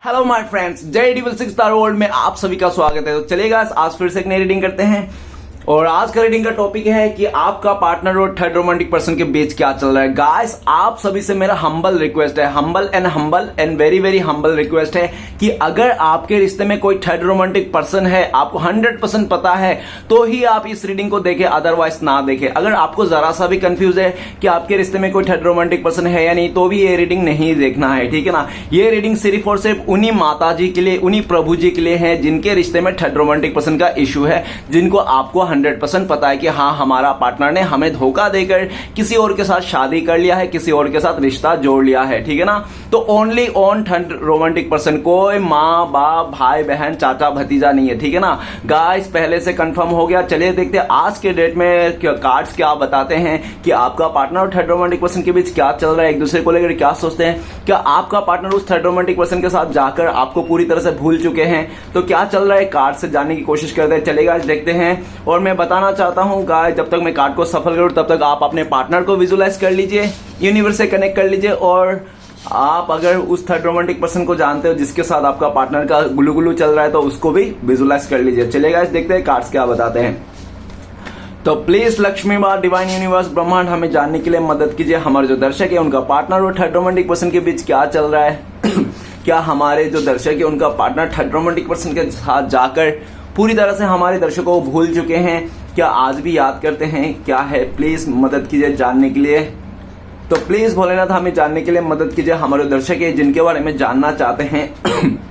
Hello my friends, जय double six star world में आप सभी का स्वागत है। तो चलिएगा आज फिर से एक नई रीडिंग करते हैं और आज का रीडिंग का टॉपिक है कि आपका पार्टनर और थर्ड रोमांटिक पर्सन के बीच क्या चल रहा है। गाइस, आप सभी से मेरा हम्बल रिक्वेस्ट है, humble and very very humble request है कि अगर आपके रिश्ते में कोई थर्ड रोमांटिक पर्सन है, आपको 100% पता है तो ही आप इस रीडिंग को देखें, अदरवाइज ना देखें। अगर आपको जरा सा भी कंफ्यूज है कि आपके रिश्ते में कोई थर्ड रोमांटिक पर्सन है या नहीं, तो भी ये रीडिंग नहीं देखना है, ठीक है ना। ये रीडिंग सिर्फ और सिर्फ उन्हीं माता जी के लिए, उन्हीं प्रभु जी के लिए है जिनके रिश्ते में थर्ड रोमांटिक पर्सन का इश्यू है, जिनको आपको 100% पता है कि हाँ, हमारा पार्टनर ने हमें धोखा देकर किसी और के साथ शादी कर लिया है, किसी और के साथ रिश्ता जोड़ लिया है, ठीक है ना। तो only on third romantic person, कोई माँ बाप भाई बहन चाचा भतीजा नहीं है, ठीक है ना। गाइस, पहले से कंफर्म हो गया। चलिए देखते हैं आज के डेट में कार्ड्स क्या बताते हैं कि आपका पार्टनर और थर्ड रोमांटिक पर्सन के बीच क्या चल रहा है, एक दूसरे को लेकर क्या सोचते हैं। क्या आपका पार्टनर उस थर्ड रोमांटिक पर्सन के साथ जाकर आपको पूरी तरह से भूल चुके हैं, तो क्या चल रहा है कार्ड से जानने की कोशिश करते हैं। चलेगा देखते हैं। और मैं बताना चाहता हूं गाइस, जब तक मैं कार्ड को सफल करूं तब तक आप अपने पार्टनर को विजुलाइज कर लीजिए, यूनिवर्स से कनेक्ट कर लीजिए। और आप अगर उस थर्ड रोमांटिक पर्सन को जानते हो जिसके साथ आपका पार्टनर का गुलू गुलू चल रहा है, तो उसको भी विजुलाइज कर लीजिए। चलेगा देखते हैं कार्ड्स क्या बताते हैं। तो प्लीज लक्ष्मी माँ, डिवाइन यूनिवर्स, ब्रह्मांड, हमें जानने के लिए मदद कीजिए हमारे जो दर्शक है उनका पार्टनर और थर्ड रोमांटिक पर्सन के बीच क्या चल रहा है। क्या हमारे जो दर्शक है उनका पार्टनर थर्ड रोमांटिक पर्सन के साथ जाकर पूरी तरह से हमारे दर्शकों को भूल चुके हैं, क्या आज भी याद करते हैं, क्या है, प्लीज मदद कीजिए जानने के लिए। तो प्लीज भोलेनाथ हमें जानने के लिए मदद कीजिए हमारे दर्शक है जिनके बारे में जानना चाहते हैं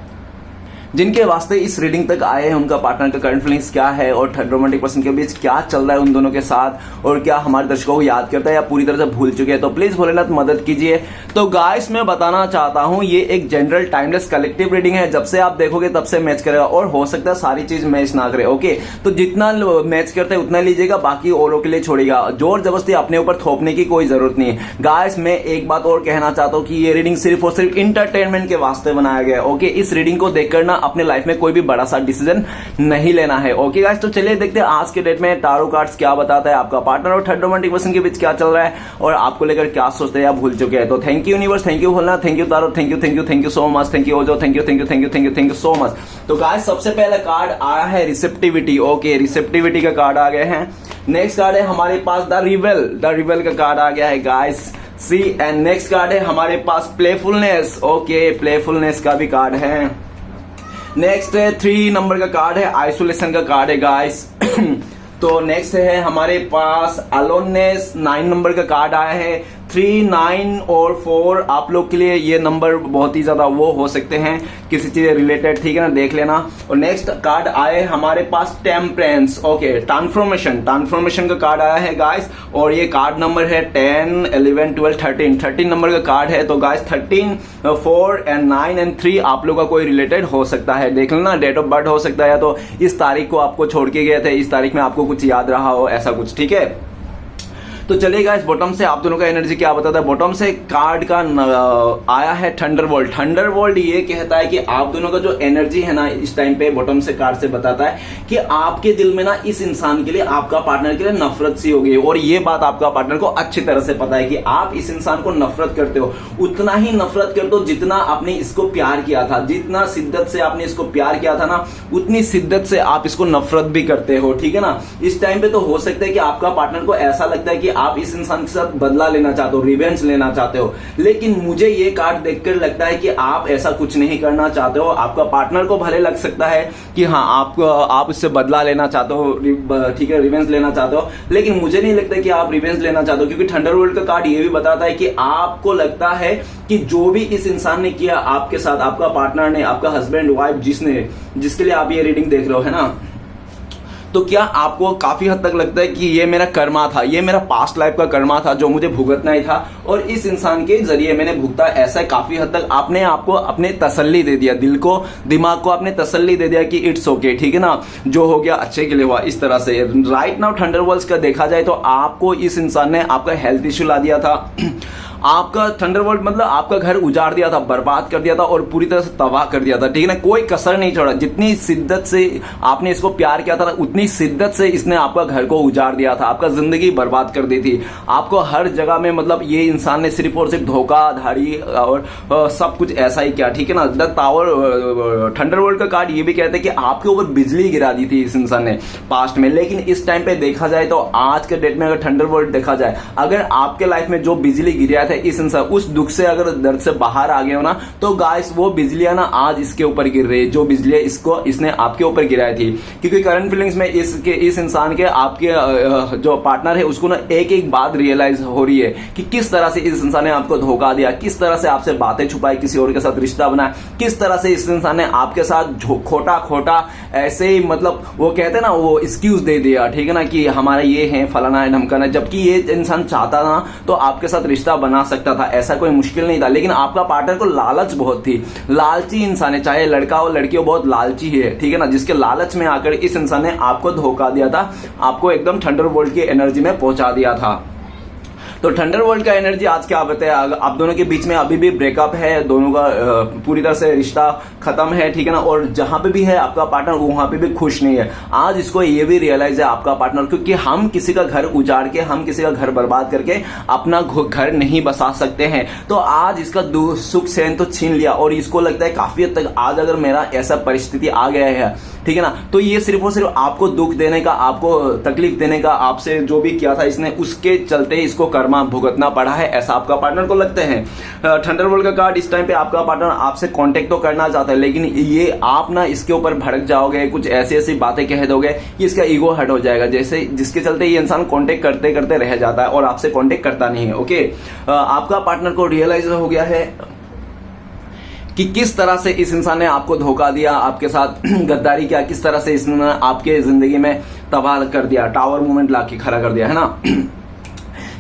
जिनके वास्ते इस रीडिंग तक आए हैं, उनका पार्टनर का करंट फीलिंग्स क्या है और थर्ड रोमांटिक पर्सन के बीच क्या चल रहा है उन दोनों के साथ, और क्या हमारे दर्शकों को याद करता है या पूरी तरह से भूल चुके हैं। तो प्लीज भोलेनाथ मदद कीजिए। तो गाइस, मैं बताना चाहता हूं ये एक जनरल टाइमलेस कलेक्टिव रीडिंग है, जब से आप देखोगे तब से मैच करेगा और हो सकता है सारी चीज मैच ना करे। ओके, तो जितना मैच करते हैं उतना लीजिएगा, बाकी औरों के लिए छोड़ेगा। जोर जबरदस्ती अपने ऊपर थोपने की कोई जरूरत नहीं है। गाइस, मैं एक बात और कहना चाहता हूं कि ये रीडिंग सिर्फ और सिर्फ इंटरटेनमेंट के वास्ते बनाया गया है। ओके, इस रीडिंग को देखकर ना अपने लाइफ में कोई भी बड़ा सा डिसीजन नहीं लेना है। ओके गाइस, तो चलिए देखते हैं आज के डेट में टारो कार्ड्स क्या बताता है, आपका पार्टनर और थर्ड रोमांटिक पर्सन के बीच क्या चल रहा है और आपको लेकर क्या सोचते हैं या भूल चुके हैं। तो thank you universe, thank you Bholenath, thank you tarot, thank you so much, thank you ओजो, थैंक यू सो मच। तो गाइस, सबसे पहला कार्ड आया है रिसेप्टिविटी। ओके, रिसेप्टिविटी का कार्ड आ गया है। नेक्स्ट कार्ड है हमारे पास द रिवेल का कार्ड आ गया है guys, see. And next card है हमारे पास प्लेफुलनेस। ओके, प्लेफुलनेस का भी कार्ड है। नेक्स्ट है 3 नंबर का कार्ड है, आइसोलेशन का कार्ड है गाइस। तो नेक्स्ट है हमारे पास अलोननेस, 9 नंबर का कार्ड आया है। 3, 9 और 4 आप लोग के लिए ये नंबर बहुत ही ज्यादा वो हो सकते हैं किसी चीज रिलेटेड, ठीक है ना, देख लेना। और नेक्स्ट कार्ड आए हमारे पास टेम्परेंस। ओके, ट्रांसफॉर्मेशन का कार्ड आया है गाइस, और ये कार्ड नंबर है 10, 11, 12, 13 नंबर का कार्ड है। तो गाइस 13, 4 एंड 9 एंड 3 आप लोग का कोई रिलेटेड हो सकता है, देख लेना। डेट ऑफ बर्थ हो सकता है, तो इस तारीख को आपको छोड़ के गए थे, इस तारीख में आपको कुछ याद रहा हो, ऐसा कुछ, ठीक है। तो चलिएगा इस बॉटम से आप दोनों का एनर्जी क्या बताता है। बॉटम से कार्ड का आया है थंडरबोल्ट। ये कहता है कि आप दोनों का जो एनर्जी है ना इस टाइम पे, बॉटम से कार्ड से बताता है कि आपके दिल में ना इस इंसान के लिए, आपका पार्टनर के लिए नफरत सी हो गई। और ये बात आपका पार्टनर को अच्छी तरह से पता है कि आप इस इंसान को नफरत करते हो, उतना ही नफरत करते हो जितना आपने इसको प्यार किया था। जितना शिद्दत से आपने इसको प्यार किया था ना, उतनी शिद्दत से आप इसको नफरत भी करते हो, ठीक है ना। इस टाइम पे तो हो सकता है कि आपका पार्टनर को ऐसा लगता है कि आप इस इंसान के साथ बदला लेना चाहते हो, रिवेंज लेना चाहते हो, लेकिन मुझे ये कार्ड देखकर लगता है कि आप ऐसा कुछ नहीं करना चाहते हो। आपका पार्टनर को भले लग सकता है कि हाँ आप इससे बदला लेना चाहते हो, ठीक है, रिवेंज लेना चाहते हो, लेकिन मुझे नहीं लगता कि आप रिवेंज लेना चाहते हो, क्योंकि थंडरबोल्ट का कार्ड ये भी बताता है कि आपको लगता है कि जो भी इस इंसान ने किया आपके साथ, आपका पार्टनर ने, आपका हस्बैंड वाइफ जिसके लिए आप ये रीडिंग देख रहे हो, है ना, तो क्या आपको काफी हद तक लगता है कि ये मेरा कर्मा था, ये मेरा पास्ट लाइफ का कर्मा था जो मुझे भुगतना ही था और इस इंसान के जरिए मैंने भुगता। ऐसा काफी हद तक आपने आपको अपने तसल्ली दे दिया, दिल को, दिमाग को आपने तसल्ली दे दिया कि इट्स ओके, ठीक है ना, जो हो गया अच्छे के लिए हुआ। इस तरह से राइट नाउ थंडरबोल्ट्स का देखा जाए तो आपको इस इंसान ने आपका हेल्थ इश्यू ला दिया था आपका थंडरबोल्ट मतलब आपका घर उजाड़ दिया था, बर्बाद कर दिया था और पूरी तरह से तबाह कर दिया था, ठीक है ना। कोई कसर नहीं छोड़ा। जितनी शिद्दत से आपने इसको प्यार किया था उतनी शिद्दत से इसने आपका घर को उजाड़ दिया था, आपका जिंदगी बर्बाद कर दी थी। आपको हर जगह में मतलब ये इंसान ने सिर्फ और सिर्फ धोखाधड़ी और सब कुछ ऐसा ही किया, ठीक है ना। द टावर थंडरबोल्ट का कार्ड ये भी कहते हैं कि आपके ऊपर बिजली गिरा दी थी इस इंसान ने पास्ट में। लेकिन इस टाइम पे देखा जाए तो आज के डेट में अगर थंडरबोल्ट देखा जाए, अगर आपके लाइफ में जो बिजली गिरा था इस इंसान उस दुख से अगर दर्द से बाहर आ गए हो ना, तो गाइस वो बिजलियां ना आज इसके ऊपर गिर रही है, जो बिजली इसने आपके ऊपर गिराई थी। क्योंकि करंट फीलिंग्स में इस इंसान के आपके जो पार्टनर है उसको ना एक एक बात रियलाइज हो रही है कि किस तरह से इस इंसान ने आपको धोखा दिया, किस तरह से आपसे बातें छुपाई, किसी और के साथ रिश्ता बनाया, किस तरह से इस इंसान ने आपके साथ खोटा खोटा ऐसे ही मतलब वो कहते हैं ना वो एक्सक्यूज दे दिया, ठीक है ना, कि हमारा ये है फलाना है ढमकाना। जबकि ये इंसान चाहता ना तो आपके साथ रिश्ता बना सकता था, ऐसा कोई मुश्किल नहीं था। लेकिन आपका पार्टनर को लालच बहुत थी, लालची इंसान है, चाहे लड़का हो लड़की हो, बहुत लालची है, ठीक है ना। जिसके लालच में आकर इस इंसान ने आपको धोखा दिया था, आपको एकदम थंडरबोल्ट की एनर्जी में पहुंचा दिया था। तो थंडरबोल्ट का एनर्जी आज क्या बताया, आप दोनों के बीच में अभी भी ब्रेकअप है, दोनों का पूरी तरह से रिश्ता खत्म है, ठीक है ना। और जहां पे भी है आपका पार्टनर वहां पे भी खुश नहीं है। आज इसको ये भी रियलाइज है आपका पार्टनर, क्योंकि हम किसी का घर उजाड़ के, हम किसी का घर बर्बाद करके अपना घर नहीं बसा सकते हैं। तो आज इसका सुख चैन तो छीन लिया और इसको लगता है काफी हद तक आज अगर मेरा ऐसा परिस्थिति आ गया है, ठीक है ना, तो ये सिर्फ और सिर्फ आपको दुख देने का, आपको तकलीफ देने का, आपसे जो भी किया था इसने उसके चलते इसको कर्मा भुगतना पड़ा है, ऐसा आपका पार्टनर को लगता है। थंडरबोल्ट का कार्ड इस टाइम पे आपका पार्टनर आपसे कांटेक्ट तो करना चाहता है, लेकिन ये आप ना इसके ऊपर भड़क जाओगे, कुछ ऐसी ऐसी बातें कह दोगे कि इसका ईगो हर्ट हो जाएगा, जैसे जिसके चलते ये इंसान कांटेक्ट करते करते रह जाता है और आपसे कांटेक्ट करता नहीं है। ओके, आपका पार्टनर को रियलाइज हो गया है कि किस तरह से इस इंसान ने आपको धोखा दिया, आपके साथ गद्दारी किया, किस तरह से इसने आपके जिंदगी में तबाह कर दिया, टावर मूवमेंट लाके खड़ा कर दिया, है ना।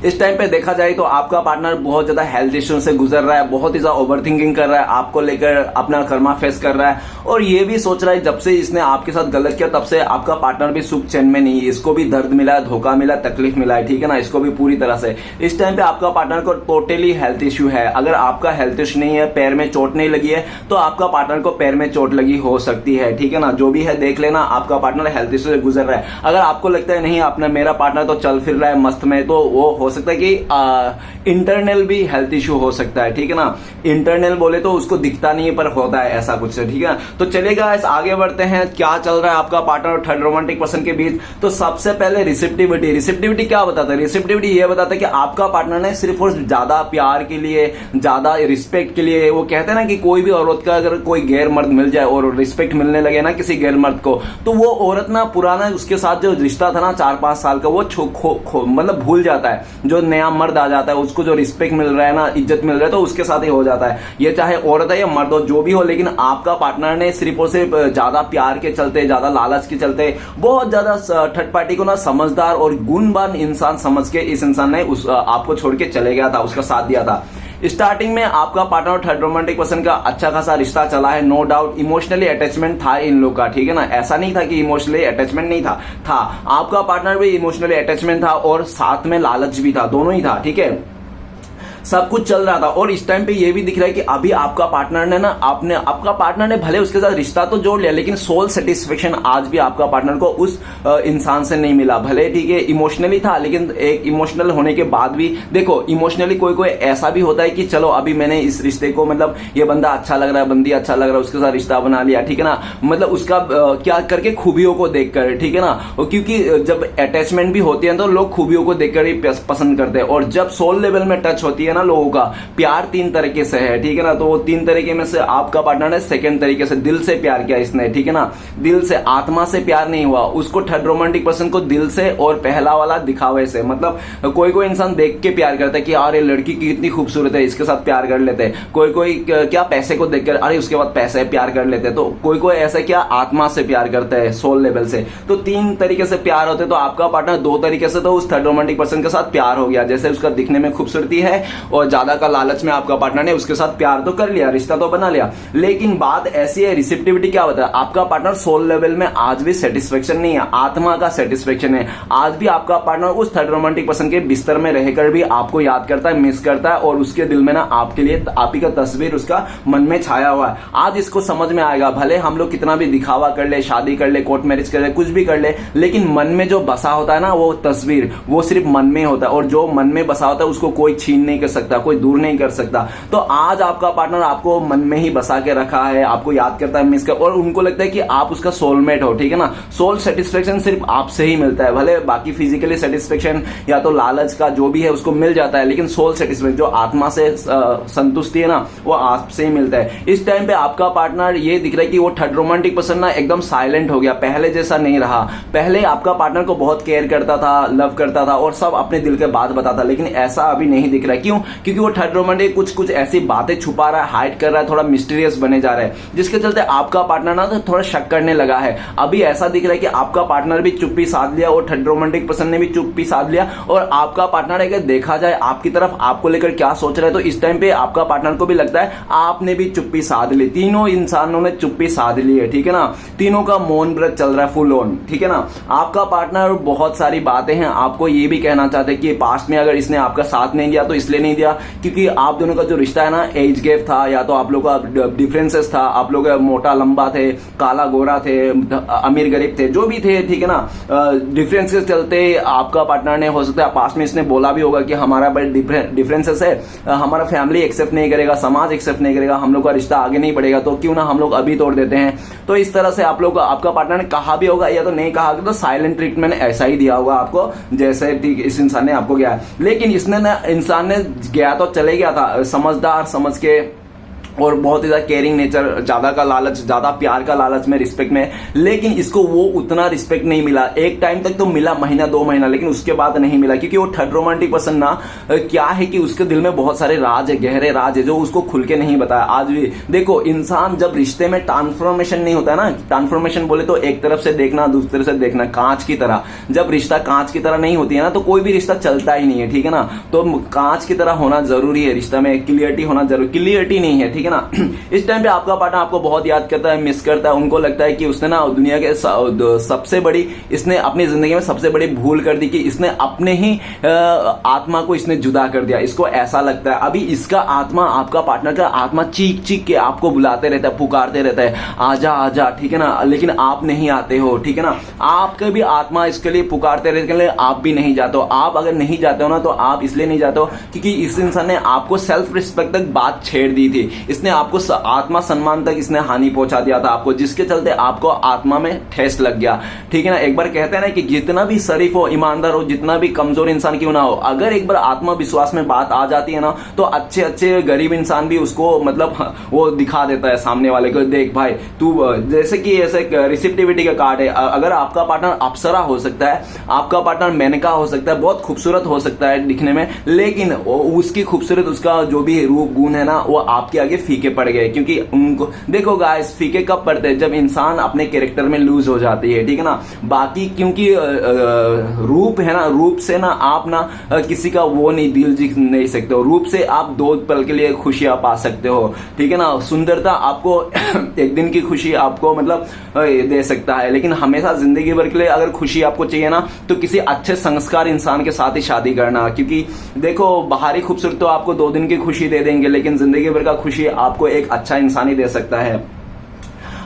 इस टाइम पे देखा जाए तो आपका पार्टनर बहुत ज्यादा हेल्थ इश्यू से गुजर रहा है, बहुत ही ज्यादा ओवरथिंकिंग कर रहा है, आपको लेकर अपना कर्मा फेस कर रहा है और ये भी सोच रहा है जब से इसने आपके साथ गलत किया तब से आपका पार्टनर भी सुख चैन में नहीं है, इसको भी दर्द मिला है, धोखा मिला, तकलीफ मिला है, ठीक है ना, इसको भी पूरी तरह से। इस टाइम पे आपका पार्टनर को टोटली हेल्थ इश्यू है। अगर आपका हेल्थ इश्यू नहीं है, पैर में चोट नहीं लगी है, तो आपका पार्टनर को पैर में चोट लगी हो सकती है, ठीक है ना। जो भी है देख लेना, आपका पार्टनर हेल्थ इश्यू से गुजर रहा है। अगर आपको लगता है नहीं आपने मेरा पार्टनर तो चल फिर रहा है मस्त में, तो वो हो सकता है कि इंटरनल भी हेल्थ इश्यू हो सकता है, ठीक है ना। इंटरनल बोले तो उसको दिखता नहीं है पर होता है ऐसा कुछ, ठीक है। तो चलेगा आगे बढ़ते हैं, क्या चल रहा है आपका पार्टनर और थर्ड रोमांटिक पर्सन के बीच। तो सबसे पहले रिसेप्टिविटी क्या बताता है? रिसेप्टिविटी ये बताता है कि आपका पार्टनर ने सिर्फ और ज्यादा प्यार के लिए, ज्यादा रिस्पेक्ट के लिए, वो कहते हैं ना कि कोई भी औरत का अगर कोई गैर मर्द मिल जाए और रिस्पेक्ट मिलने लगे ना किसी गैर मर्द को, तो वो औरत ना पुराना उसके साथ जो रिश्ता था ना 4-5 साल का, वो मतलब भूल जाता है। जो नया मर्द आ जाता है उसको जो रिस्पेक्ट मिल रहा है ना, इज्जत मिल रहा है, तो उसके साथ ही हो जाता है। ये चाहे औरत है या मर्द हो, जो भी हो, लेकिन आपका पार्टनर ने सिर्फ और सिर्फ ज्यादा प्यार के चलते, ज्यादा लालच के चलते, बहुत ज्यादा थर्ड पार्टी को ना समझदार और गुणवान इंसान समझ के इस इंसान ने आपको छोड़ के चले गया था, उसका साथ दिया था। स्टार्टिंग में आपका पार्टनर और थर्ड रोमांटिक पर्सन का अच्छा खासा रिश्ता चला है, नो डाउट। इमोशनली अटैचमेंट था इन लोग का, ठीक है ना। ऐसा नहीं था कि इमोशनली अटैचमेंट नहीं था, आपका पार्टनर भी इमोशनली अटैचमेंट था और साथ में लालच भी था, दोनों ही था, ठीक है। सब कुछ चल रहा था और इस टाइम पे ये भी दिख रहा है कि अभी आपका पार्टनर ने ना आपका पार्टनर ने भले उसके साथ रिश्ता तो जोड़ लिया, लेकिन सोल सेटिस्फेक्शन आज भी आपका पार्टनर को उस इंसान से नहीं मिला। भले ठीक है इमोशनली था, लेकिन एक इमोशनल होने के बाद भी देखो, इमोशनली कोई ऐसा भी होता है कि चलो अभी मैंने इस रिश्ते को, मतलब ये बंदा अच्छा लग रहा है, बंदी अच्छा लग रहा है, उसके साथ रिश्ता बना लिया, ठीक है ना। मतलब उसका क्या करके, खूबियों को देखकर, ठीक है ना। क्योंकि जब अटैचमेंट भी होती है तो लोग खूबियों को देखकर ही पसंद करते हैं, और जब सोल लेवल में टच होती है ना लोगों का, प्यार 3 तरीके से है, ठीक है ना। तो वो 3 तरीके में से आपका पार्टनर ने सेकंड तरीके से दिल से प्यार किया इसने, ठीक है ना। दिल से, आत्मा से प्यार नहीं हुआ उसको। थर्ड रोमांटिक पर्सन को दिल से और पहला वाला दिखावे से, मतलब कोई इंसान देख के प्यार करता है कि यार ये लड़की कितनी खूबसूरत है, इसके साथ प्यार कर लेते हैं। कोई क्या पैसे को देखकर, अरे उसके बाद पैसे प्यार कर लेते हैं। तो कोई ऐसा क्या आत्मा से प्यार करता है, सोल लेवल से। तो 3 तरीके से प्यार होते हैं। तो आपका पार्टनर 2 तरीके से तो उस थर्ड रोमांटिक पर्सन के साथ प्यार हो गया, जैसे उसका दिखने में खूबसूरती है और ज्यादा का लालच में आपका पार्टनर ने उसके साथ प्यार तो कर लिया, रिश्ता तो बना लिया, लेकिन बात ऐसी है, रिसेप्टिविटी क्या होता है, आपका पार्टनर सोल लेवल में आज भी सेटिस्फेक्शन नहीं है, आत्मा का सेटिस्फेक्शन है। आज भी आपका पार्टनर उस थर्ड रोमांटिक पर्सन के बिस्तर में रहकर भी आपको याद करता है, मिस करता है, और उसके दिल में ना आपके लिए आप ही का तस्वीर उसका मन में छाया हुआ है। आज इसको समझ में आएगा, भले हम लोग कितना भी दिखावा कर ले, शादी कर ले, कोर्ट मैरिज कर ले, कुछ भी कर ले, लेकिन मन में जो बसा होता है ना वो तस्वीर, वो सिर्फ मन में होता है, और जो मन में बसा होता है उसको कोई छीन नहीं कर सकता, कोई दूर नहीं कर सकता। तो आज आपका पार्टनर आपको मन में ही बसा के रखा है, आपको याद करता है, मिस कर, और उनको लगता है कि आप उसका सोलमेट हो, ठीक है ना। सोल सेटिस्फेक्शन सिर्फ आपसे ही मिलता है, भले बाकी फिजिकली सेटिस्फेक्शन या तो लालच का जो भी है उसको मिल जाता है, लेकिन सोल सेटिस्फेक्शन जो आत्मा से संतुष्टि है ना वो आपसे ही मिलता है। इस टाइम पे आपका पार्टनर ये दिख रहा है कि वो थर्ड रोमांटिक पर्सन ना एकदम साइलेंट हो गया, पहले जैसा नहीं रहा। पहले आपका पार्टनर को बहुत केयर करता था, लव करता था और सब अपने दिल के बात बताता, लेकिन ऐसा अभी नहीं दिख रहा है। क्यों? क्योंकि वो थर्ड रोमांटिक कुछ ऐसी बातें छुपा रहा है, हाइड कर रहा है, थोड़ा मिस्टीरियस बने जा रहा है, जिसके चलते आपका पार्टनर ना तो थोड़ा शक करने लगा है। अभी ऐसा दिख रहा है कि आपका पार्टनर भी चुप्पी साध लिया और थर्ड रोमांटिक पर्सन ने भी चुप्पी साध लिया, और आपका पार्टनर अगर देखा जाए आपकी तरफ आपको लेकर क्या सोच रहा है, तो इस टाइम पे आपका पार्टनर को भी लगता है आपने भी चुप्पी साध ली। तीनों इंसानों ने चुप्पी साध ली है, ठीक है ना। तीनों का मौन व्रत चल रहा है, फुल ऑन, ठीक है ना। आपका पार्टनर बहुत सारी बातें हैं, आपको ये भी कहना चाहते हैं कि पास्ट में अगर इसने आपका साथ नहीं दिया तो इसलिए नहीं दिया क्योंकि आप दोनों का जो रिश्ता है ना एज गैप था, या तो आप लोग का डिफरेंसेस था, आप लोग मोटा लंबा थे, काला गोरा थे, अमीर गरीब थे, जो भी थे, ठीक है ना। डिफरेंसेस चलते आपका पार्टनर ने, हो सकता है पास्ट में इसने बोला भी होगा कि हमारा बड़े डिफरेंसेस है, हमारा फैमिली एक्सेप्ट नहीं करेगा, समाज एक्सेप्ट नहीं करेगा, हम लोग का रिश्ता आगे नहीं बढ़ेगा, तो क्यों ना हम लोग अभी तोड़ देते हैं। तो इस तरह से आप लोग आपका पार्टनर ने कहा भी होगा या तो नहीं कहा, तो साइलेंट ट्रीटमेंट ऐसा ही दिया होगा आपको जैसे ठीक इस इंसान ने आपको गया। लेकिन इसने ना इंसान ने गया तो चले गया था, समझदार समझ के, और बहुत ही ज्यादा केयरिंग नेचर, ज्यादा का लालच, ज्यादा प्यार का लालच में, रिस्पेक्ट में, लेकिन इसको वो उतना रिस्पेक्ट नहीं मिला। एक टाइम तक तो मिला, महीना 2 महीना, लेकिन उसके बाद नहीं मिला, क्योंकि वो थर्ड रोमांटिक पर्सन ना क्या है कि उसके दिल में बहुत सारे राज है, गहरे राज है, जो उसको खुल के नहीं बताया आज भी। देखो इंसान जब रिश्ते में ट्रांसफॉर्मेशन नहीं होता है ना, ट्रांसफॉर्मेशन बोले तो एक तरफ से देखना दूसरी तरफ से देखना, कांच की तरह, जब रिश्ता कांच की तरह नहीं होती है ना तो कोई भी रिश्ता चलता ही नहीं है, ठीक है ना। तो कांच की तरह होना जरूरी है, रिश्ता में क्लियरिटी होना जरूरी, क्लियरिटी नहीं है, ठीक है ना। इस टाइम पे आपका पार्टनर आपको बहुत याद करता है, मिस करता है, उनको लगता है कि उसने ना दुनिया के सबसे बड़ी, इसने अपनी जिंदगी में सबसे बड़ी भूल कर दी कि इसने अपने ही आत्मा को इसने जुदा कर दिया, इसको ऐसा लगता है। अभी इसका आत्मा, आपका पार्टनर का आत्मा चीख चीख के आपको बुलाते रहता है, पुकारते रहता है, आजा आजा, ठीक है ना, लेकिन आप नहीं आते हो, ठीक है ना। आपके भी आत्मा इसके लिए पुकारते रहते हैं, आप भी नहीं जाते हो। आप अगर नहीं जाते हो ना तो आप इसलिए नहीं जाते हो क्योंकि इस इंसान ने आपको सेल्फ रिस्पेक्ट तक बात छेड़ दी थी, इसने आपको आत्मा सम्मान तक इसने हानि पहुंचा दिया था आपको, जिसके चलते आपको आत्मा में ठेस लग गया, ठीक है ना। एक बार कहते हैं ना कि जितना भी शरीफ हो, ईमानदार हो, जितना भी कमजोर इंसान क्यों ना हो, अगर एक बार आत्मविश्वास में बात आ जाती है ना तो अच्छे अच्छे गरीब इंसान भी उसको मतलब वो दिखा देता है सामने वाले को, देख भाई तू, जैसे कि ऐसे रिसेप्टिविटी का कार्ड है। अगर आपका पार्टनर अप्सरा हो सकता है, आपका पार्टनर मेनका हो सकता है, बहुत खूबसूरत हो सकता है दिखने में, लेकिन उसकी खूबसूरत, उसका जो भी रूप गुण है ना वो आपके आगे फीके पड़ गए। क्योंकि उनको देखो गाइस, फीके कब पड़ते हैं? जब इंसान अपने कैरेक्टर में लूज हो जाती है, ठीक है ना। बाकी क्योंकि रूप है ना, रूप से ना आप ना किसी का वो नहीं, दिल जीत नहीं सकते हो। रूप से आप 2 पल के लिए खुशियां पा सकते हो, ठीक है ना। सुंदरता आपको एक दिन की खुशी आपको मतलब दे सकता है, लेकिन हमेशा जिंदगी भर के लिए अगर खुशी आपको चाहिए ना तो किसी अच्छे संस्कार इंसान के साथ ही शादी करना। क्योंकि देखो बाहरी खूबसूरत तो आपको 2 दिन की खुशी दे देंगे, लेकिन जिंदगी भर का खुशी आपको एक अच्छा इंसान ही दे सकता है।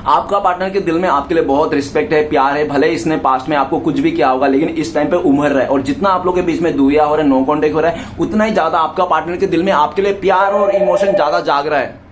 आपका पार्टनर के दिल में आपके लिए बहुत रिस्पेक्ट है, प्यार है, भले इसने पास्ट में आपको कुछ भी किया होगा, लेकिन इस टाइम पे उम्र रहा है, और जितना आप लोगों के बीच में दूरिया हो रहा है, नो कांटेक्ट हो रहा है, उतना ही ज्यादा आपका पार्टनर के दिल में आपके लिए प्यार और इमोशन ज्यादा जाग रहा है।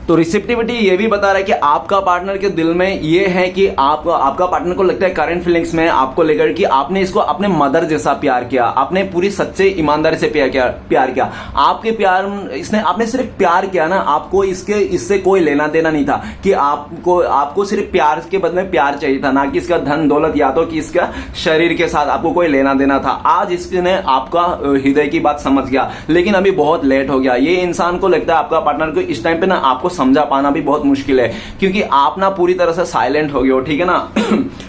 तो रिसेप्टिविटी ये भी बता रहा है कि आपका पार्टनर के दिल में ये है कि आपका पार्टनर को लगता है करंट फीलिंग्स में आपको लेकर कि आपने इसको अपने मदर जैसा प्यार किया, आपने पूरी सच्चे ईमानदारी से प्यार किया। आपके प्यार इसने, आपने सिर्फ प्यार किया ना, आपको इससे कोई लेना देना नहीं था कि आपको सिर्फ प्यार के बदले में प्यार चाहिए था, ना कि इसका धन दौलत या तो कि इसका शरीर के साथ आपको कोई लेना देना था। आज इसने आपका हृदय की बात समझ गया, लेकिन अभी बहुत लेट हो गया। ये इंसान को लगता है आपका पार्टनर को इस टाइम पे ना आपको समझा पाना भी बहुत मुश्किल है, क्योंकि आप ना पूरी तरह से साइलेंट हो गए हो, ठीक है ना।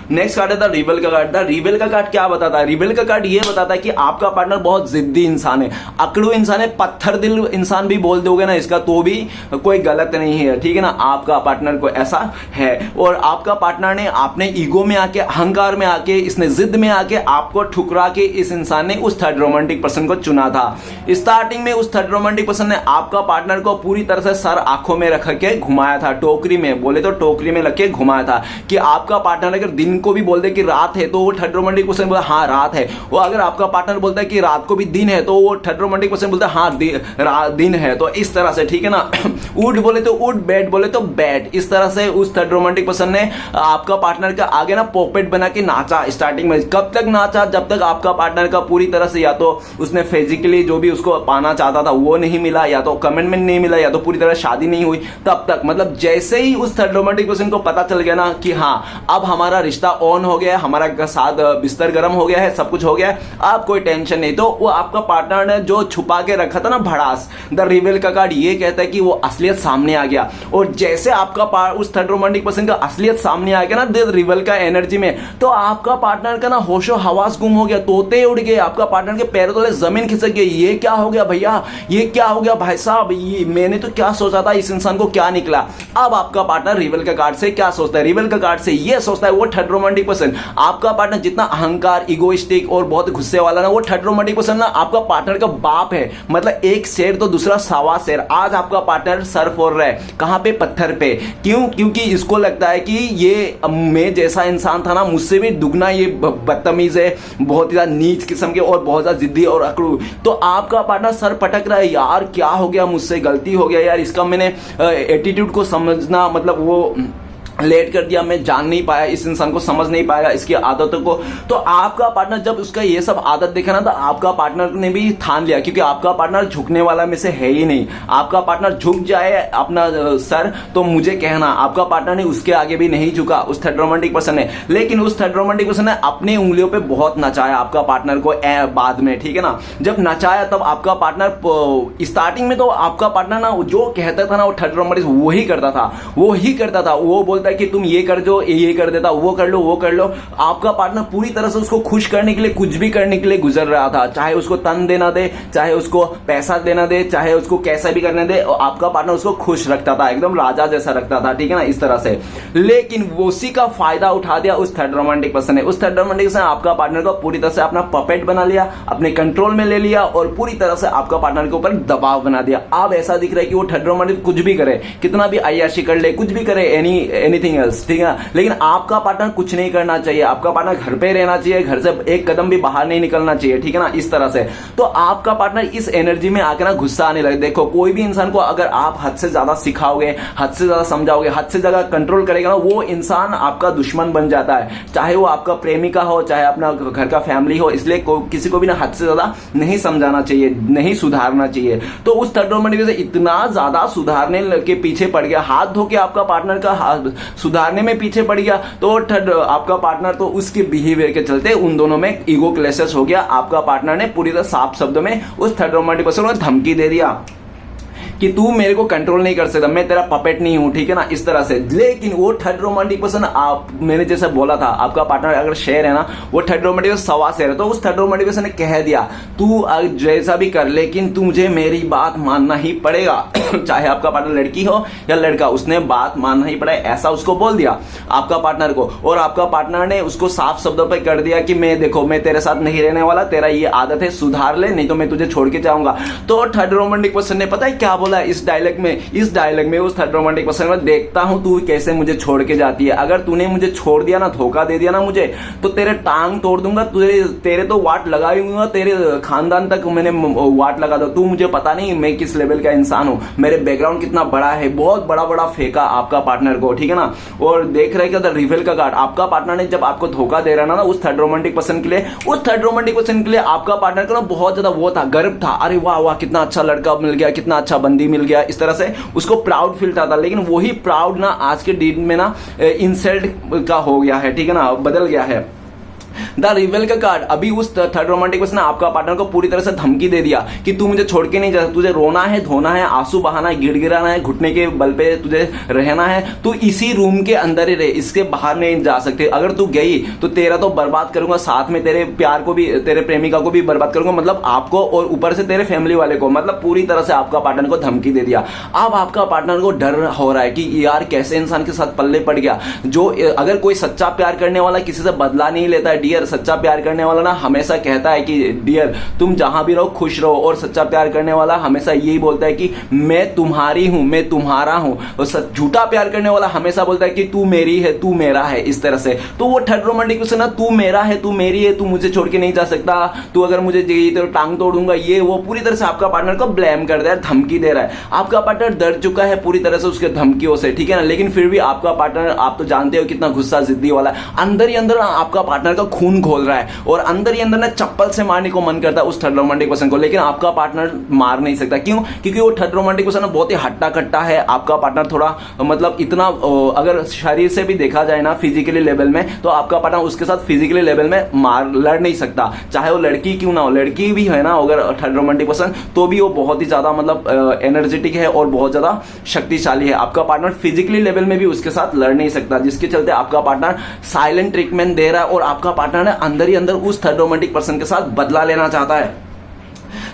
नेक्स्ट कार्ड है द रिबेल का कार्ड। द रिबेल का कार्ड क्या बताता है? रिबेल का कार्ड ये बताता है कि आपका पार्टनर बहुत जिद्दी इंसान है, अकड़ू इंसान है, पत्थर दिल इंसान भी बोल दोगे ना इसका तो भी कोई गलत नहीं है, ठीक है ना। आपका पार्टनर को ऐसा है और आपका पार्टनर ने अपने ईगो में आके, अहंकार में आके, इसने जिद में आके आपको ठुकरा के इस इंसान ने उस थर्ड रोमांटिक पर्सन को चुना था। स्टार्टिंग में उस थर्ड रोमांटिक पर्सन ने आपका पार्टनर को पूरी तरह से सर आंखों में रख के घुमाया था, टोकरी में बोले तो टोकरी में रख के घुमाया था कि आपका पार्टनर अगर दिन को भी बोल दे कि रात है तो वो थर्ड रोमांटिक पर्सन बोलता हाँ रात है, वो अगर आपका पार्टनर बोलता है कि रात को भी दिन है तो वो थर्ड रोमांटिक पर्सन बोलता है हाँ दिन है। तो इस तरह से, ठीक है ना, उठ बोले तो उठ, बैठ बोले तो बैठ, इस तरह से उस थर्ड रोमांटिक पर्सन ने आपका पार्टनर का आगे ना पॉपेट बना के नाचा। स्टार्टिंग में कब तक नाचा? जब तक आपका पार्टनर का पूरी तरह से या तो उसने फिजिकली जो भी उसको पाना चाहता था वो नहीं मिला, या तो कमिटमेंट नहीं मिला, या तो पूरी तरह शादी नहीं हुई, तब तक। मतलब जैसे ही उस थर्ड रोमांटिक पर्सन को पता चल गया ना कि हाँ अब हमारा रिश्ता ऑन हो गया है, हमारा साथ बिस्तर गर्म हो गया है, सब कुछ हो गया है, अब कोई टेंशन नहीं, तो वो आपका पार्टनर ने जो छुपा के रखा था ना भड़ास, द रिवेल का कार्ड ये कहता है कि वो असलियत सामने आ गया। और जैसे आपका उस थर्ड रोमांटिक पर्सन का असलियत सामने आ गया ना द रिवेल का एनर्जी में, तो आपका पार्टनर का ना होशो हवास गुम हो गया, तोते उड़ गए, आपका पार्टनर के पैरों तले जमीन खिसक गई। ये क्या हो गया भैया, ये क्या हो गया भाई साहब, ये मैंने तो क्या सोचा था, इस इंसान को क्या निकला। अब आपका पार्टनर रिवेल का कार्ड से क्या सोचता है? रिवेल का कार्ड से ये सोचता है वो थर्ड रोमांटिक पर्सन, आपका पार्टनर जितना अहंकार, इगोइस्टिक और बहुत गुस्से वाला ना, वो थर्ड रोमांटिक पर्सन ना आपका पार्टनर का बाप है। मतलब एक शेर तो दूसरा सवा शेर। आज आपका पार्टनर सर फोड़ रहा है, कहां पे? पत्थर पे। क्यों? क्योंकि इसको लगता है कि ये मैं जैसा इंसान था ना, मुझसे भी दुगना ये बदतमीज है, बहुत ही ज्यादा नीच किस्म के और बहुत ज्यादा जिद्दी और अकड़ू। तो आपका पार्टनर सर पटक रहा है, यार क्या हो गया, मुझसे गलती हो गया यार, इसका मैंने एटीट्यूड को समझना, मतलब वो लेट कर दिया, मैं जान नहीं पाया, इस इंसान को समझ नहीं पाया, इसकी आदतों को। तो आपका पार्टनर जब उसका ये सब आदत देखा ना, तो आपका पार्टनर ने भी ठान लिया, क्योंकि आपका पार्टनर झुकने वाला में से है ही नहीं। आपका पार्टनर झुक जाए अपना सर तो मुझे कहना, आपका पार्टनर ने उसके आगे भी नहीं झुका उस थर्ड रोमांटिक पर्सन ने। लेकिन उस थर्ड रोमांटिक पर्सन ने अपनी उंगलियों पे बहुत नचाया आपका पार्टनर को बाद में, ठीक है ना। जब नचाया तब आपका पार्टनर, स्टार्टिंग में तो आपका पार्टनर ना जो कहता था ना वो थर्ड रोमांटिक वही करता था, वो बोलता कि तुम ये कर दो, ये कर देता, वो कर लो, वो कर लो। आपका पार्टनर पूरी तरह से उसको खुश करने के लिए कुछ भी करने के लिए गुजर रहा था, चाहे उसको तन देना दे, चाहे उसको पैसा देना दे, चाहे उसको कैसा भी करने दे, और आपका पार्टनर उसको खुश रखता था, एकदम राजा जैसा रखता था, ठीक है ना, इस तरह से। लेकिन वो उसी का फायदा उठा दिया उस थर्ड रोमांटिक पर्सन ने। उस थर्ड रोमांटिक पर्सन ने आपका पार्टनर को पूरी तरह से अपना पपेट बना लिया, अपने कंट्रोल में ले लिया और पूरी तरह से आपका पार्टनर के ऊपर दबाव बना दिया। अब ऐसा दिख रहा है कि वो थर्ड रोमांटिक कुछ भी करे, कितना भी अय्याशी कर ले, कुछ भी करे, एनीथिंग एल्स, ठीक है। लेकिन आपका पार्टनर कुछ नहीं करना चाहिए, आपका पार्टनर घर पे रहना चाहिए, घर से एक कदम भी बाहर नहीं निकलना चाहिए, ठीक है ना, इस तरह से। तो आपका पार्टनर इस एनर्जी में आकर ना गुस्सा आने लगे। देखो कोई भी इंसान को अगर आप हद से ज्यादा सिखाओगे, हद से ज्यादा समझाओगे, हद से ज्यादा कंट्रोल करेगा ना, वो इंसान आपका दुश्मन बन जाता है, चाहे वो आपका प्रेमिका हो, चाहे अपना घर का फैमिली हो। इसलिए किसी को भी ना हद से ज्यादा नहीं समझाना चाहिए, नहीं सुधारना चाहिए। तो उस थर्ड रोमांटिक से इतना ज्यादा सुधारने के पीछे पड़ गया, हाथ धो के आपका पार्टनर का सुधारने में पीछे पड़ गया। तो आपका पार्टनर तो उसके बिहेवियर के चलते उन दोनों में ईगो क्लैशेस हो गया। आपका पार्टनर ने पूरी तरह साफ शब्दों में उस थर्ड रोमांटिक पर्सन को धमकी दे दिया कि तू मेरे को कंट्रोल नहीं कर सकता, मैं तेरा पपेट नहीं हूं, ठीक है ना, इस तरह से। लेकिन वो थर्ड रोमांटिक पर्सन, मैंने जैसा बोला था, आपका पार्टनर अगर शेर है ना, वो थर्ड रोमांटिक सवा शेर है। तो उस थर्ड रोमांटिक पर्सन ने कह दिया तू जैसा भी कर, लेकिन तुझे मेरी बात मानना ही पड़ेगा चाहे आपका पार्टनर लड़की हो या लड़का, उसने बात मानना ही पड़े, ऐसा उसको बोल दिया आपका पार्टनर को। और आपका पार्टनर ने उसको साफ शब्दों पर कर दिया कि मैं देखो मैं तेरे साथ नहीं रहने वाला, तेरा ये आदत है, सुधार ले, नहीं तो मैं तुझे छोड़ के जाऊंगा। तो थर्ड रोमांटिक पर्सन ने पता है क्या बोला इस डायलॉग में उस थर्ड रोमांटिक पर्सन में, देखता हूं तू कैसे मुझे छोड़ के जाती है, अगर तूने मुझे छोड़ दिया ना, धोखा दे दिया ना मुझे, तो तेरे टांग तोड़ दूंगा, तेरे तो वाट लगाऊंगा, तेरे खानदान तक मैंने वाट लगा दो। तू मुझे पता नहीं मैं किस लेवल का इंसान हूं, मेरे बैकग्राउंड कितना बड़ा है, बहुत बड़ा बड़ा फेंका आपका पार्टनर को, ठीक है ना। और देख रहे क्या रिवेल का कार्ड, आपका पार्टनर ने जब आपको धोखा दे रहा ना उस थर्ड रोमांटिक पर्सन के लिए, उस थर्ड रोमांटिक पर्सन के लिए आपका पार्टनर को ना बहुत ज्यादा वो था, गर्व था, अरे वाह वाह कितना अच्छा लड़का मिल गया, कितना अच्छा बंदी मिल गया, इस तरह से उसको प्राउड फील था। लेकिन वही प्राउड ना आज के डेट में ना इंसल्ट का हो गया है, ठीक है ना, बदल गया है। द रिवेल का कार्ड, अभी उस थर्ड रोमांटिक पर्सन ने आपका पार्टनर को पूरी तरह से धमकी दे दिया कि तू मुझे छोड़ के नहीं जा सकता, तुझे रोना है, धोना है, आंसू बहाना है, गिड़गिड़ाना है, घुटने के बल पे तुझे रहना है, तू इसी रूम के अंदर ही रहे, इसके बाहर नहीं जा सकते, अगर तू गई तो तेरा तो बर्बाद करूंगा, साथ में तेरे प्यार को भी, तेरे प्रेमिका को भी बर्बाद करूंगा, मतलब आपको, और ऊपर से तेरे फैमिली वाले को, मतलब पूरी तरह से आपका पार्टनर को धमकी दे दिया। अब आपका पार्टनर को डर हो रहा है कि यार कैसे इंसान के साथ पल्ले पड़ गया। जो अगर कोई सच्चा प्यार करने वाला किसी से बदला नहीं लेता है डियर, सच्चा प्यार करने वाला ना हमेशा कहता है कि डियर तुम जहां भी रहो खुश रहो, और सच्चा प्यार करने वाला हमेशा यही बोलता है कि मैं तुम्हारी हूं, मैं तुम्हारा हूं, और झूठा प्यार करने वाला हमेशा बोलता है कि तू मेरी है, तू मेरा है, इस तरह से। तो वो थर्ड रोमांटिक पर्सन ना तू मेरा है, तू मेरी है, तू मुझे छोड़ के नहीं जा सकता, तू अगर मुझे चाहिए तो टांग तोड़ दूंगा, ये वो पूरी तरह से आपका पार्टनर को ब्लेम कर रहा है, धमकी दे रहा है। आपका पार्टनर डर चुका है पूरी तरह से उसके धमकियों से, ठीक है ना, लेकिन फिर भी आपका पार्टनर, आप तो जानते हो कितना गुस्सा जिद्दी वाला है, अंदर ही अंदर आपका पार्टनर का खून घोल रहा है, और अंदर ही अंदर ना चप्पल से मारने को मन करता है उस थर्ड रोमांटिक पर्सन को, लेकिन आपका पार्टनर मार नहीं सकता। क्यों? क्योंकि वो थर्ड रोमांटिक पर्सन बहुत ही हट्टा कट्टा है। आपका पार्टनर थोड़ा मतलब इतना, अगर शरीर से भी देखा जाए ना फिजिकली लेवल में, तो आपका पार्टनर उसके साथ फिजिकली लेवल में लड़ नहीं सकता, चाहे वो लड़की क्यों ना हो, लड़की भी है ना अगर थर्ड रोमांटिक पर्सन, तो भी वो बहुत ही ज्यादा मतलब एनर्जेटिक है और बहुत ज्यादा शक्तिशाली है। आपका पार्टनर फिजिकली लेवल में भी उसके साथ लड़ नहीं सकता, जिसके चलते आपका पार्टनर साइलेंट ट्रीटमेंट दे रहा है, और आपका पार्टनर अंदर ही अंदर उस थर्ड रोमांटिक पर्सन के साथ बदला लेना चाहता है।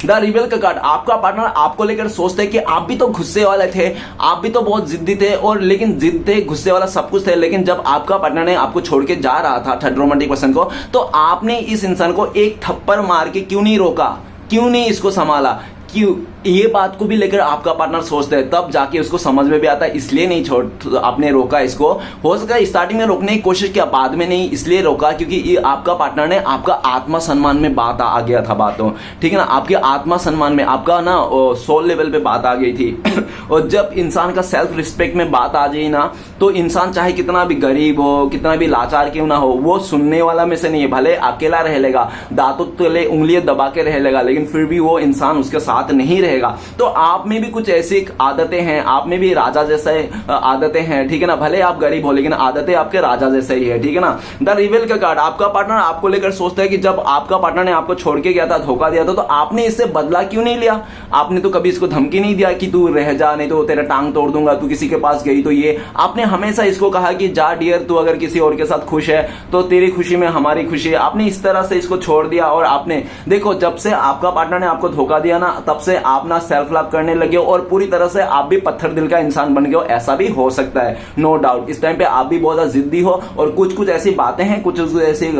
द रिवेल का कार्ड, आपका पार्टनर आपको लेकर सोचते हैं कि आप भी तो गुस्से वाले थे, आप भी तो बहुत जिद्दी थे, और लेकिन जिद थे, गुस्से वाला सब कुछ थे, लेकिन जब आपका पार्टनर ने आपको छोड़ के जा रहा था थर्ड रोमांटिक पर्सन को, तो आपने इस इंसान को एक थप्पड़ मार के क्यों नहीं रोका, क्यों नहीं इसको संभाला, क्यों? ये बात को भी लेकर आपका पार्टनर सोचता है, तब जाके उसको समझ में भी आता है, इसलिए नहीं छोड़, तो आपने रोका इसको। हो सका स्टार्टिंग में रोकने की कोशिश किया, बाद में नहीं इसलिए रोका क्योंकि ये आपका पार्टनर ने आपका आत्मसम्मान में बात आ गया था बातों, ठीक है ना, आपके आत्मसम्मान में, आपका ना सोल लेवल पे बात आ गई थी। और जब इंसान का सेल्फ रिस्पेक्ट में बात आ जाए ना, तो इंसान चाहे कितना भी गरीब हो, कितना भी लाचार क्यों ना हो, वो सुनने वाला में से नहीं है, भले अकेला रह लेगा, दांतों तले उंगलियां दबा के रह लेगा, लेकिन फिर भी वो इंसान उसके साथ नहीं रहेगा। तो आप में भी कुछ ऐसी आदतें हैं, आप में भी राजा जैसे आदतें हैं, ठीक है ना, भले आप गरीब हो लेकिन आदतें आपके राजा जैसे ही है, ठीक है ना। द रिवेल का कार्ड, आपका पार्टनर आपको लेकर सोचता है कि जब आपका पार्टनर ने आपको छोड़ के गया था, धोखा दिया था, तो आपने इससे बदला क्यों नहीं लिया? आपने तो कभी इसको धमकी नहीं दिया कि तू रह जा, नहीं तो तेरा टांग तोड़ दूंगा, तू किसी के पास गई तो ये। आपने हमेशा इसको कहा कि जा डियर, तू अगर किसी और के साथ खुश है तो तेरी खुशी में हमारी खुशी है। आपने इस तरह से इसको छोड़ दिया, और आपने देखो जब से आपका पार्टनर ने आपको धोखा दिया ना, तब से आप ना सेल्फ लव करने लगे हो, और पूरी तरह से आप भी पत्थर दिल का इंसान बन गए हो। ऐसा भी हो सकता है, नो डाउट। इस टाइम पे आप भी बहुत ज्यादा जिद्दी हो, और कुछ ऐसी बातें हैं, कुछ ऐसी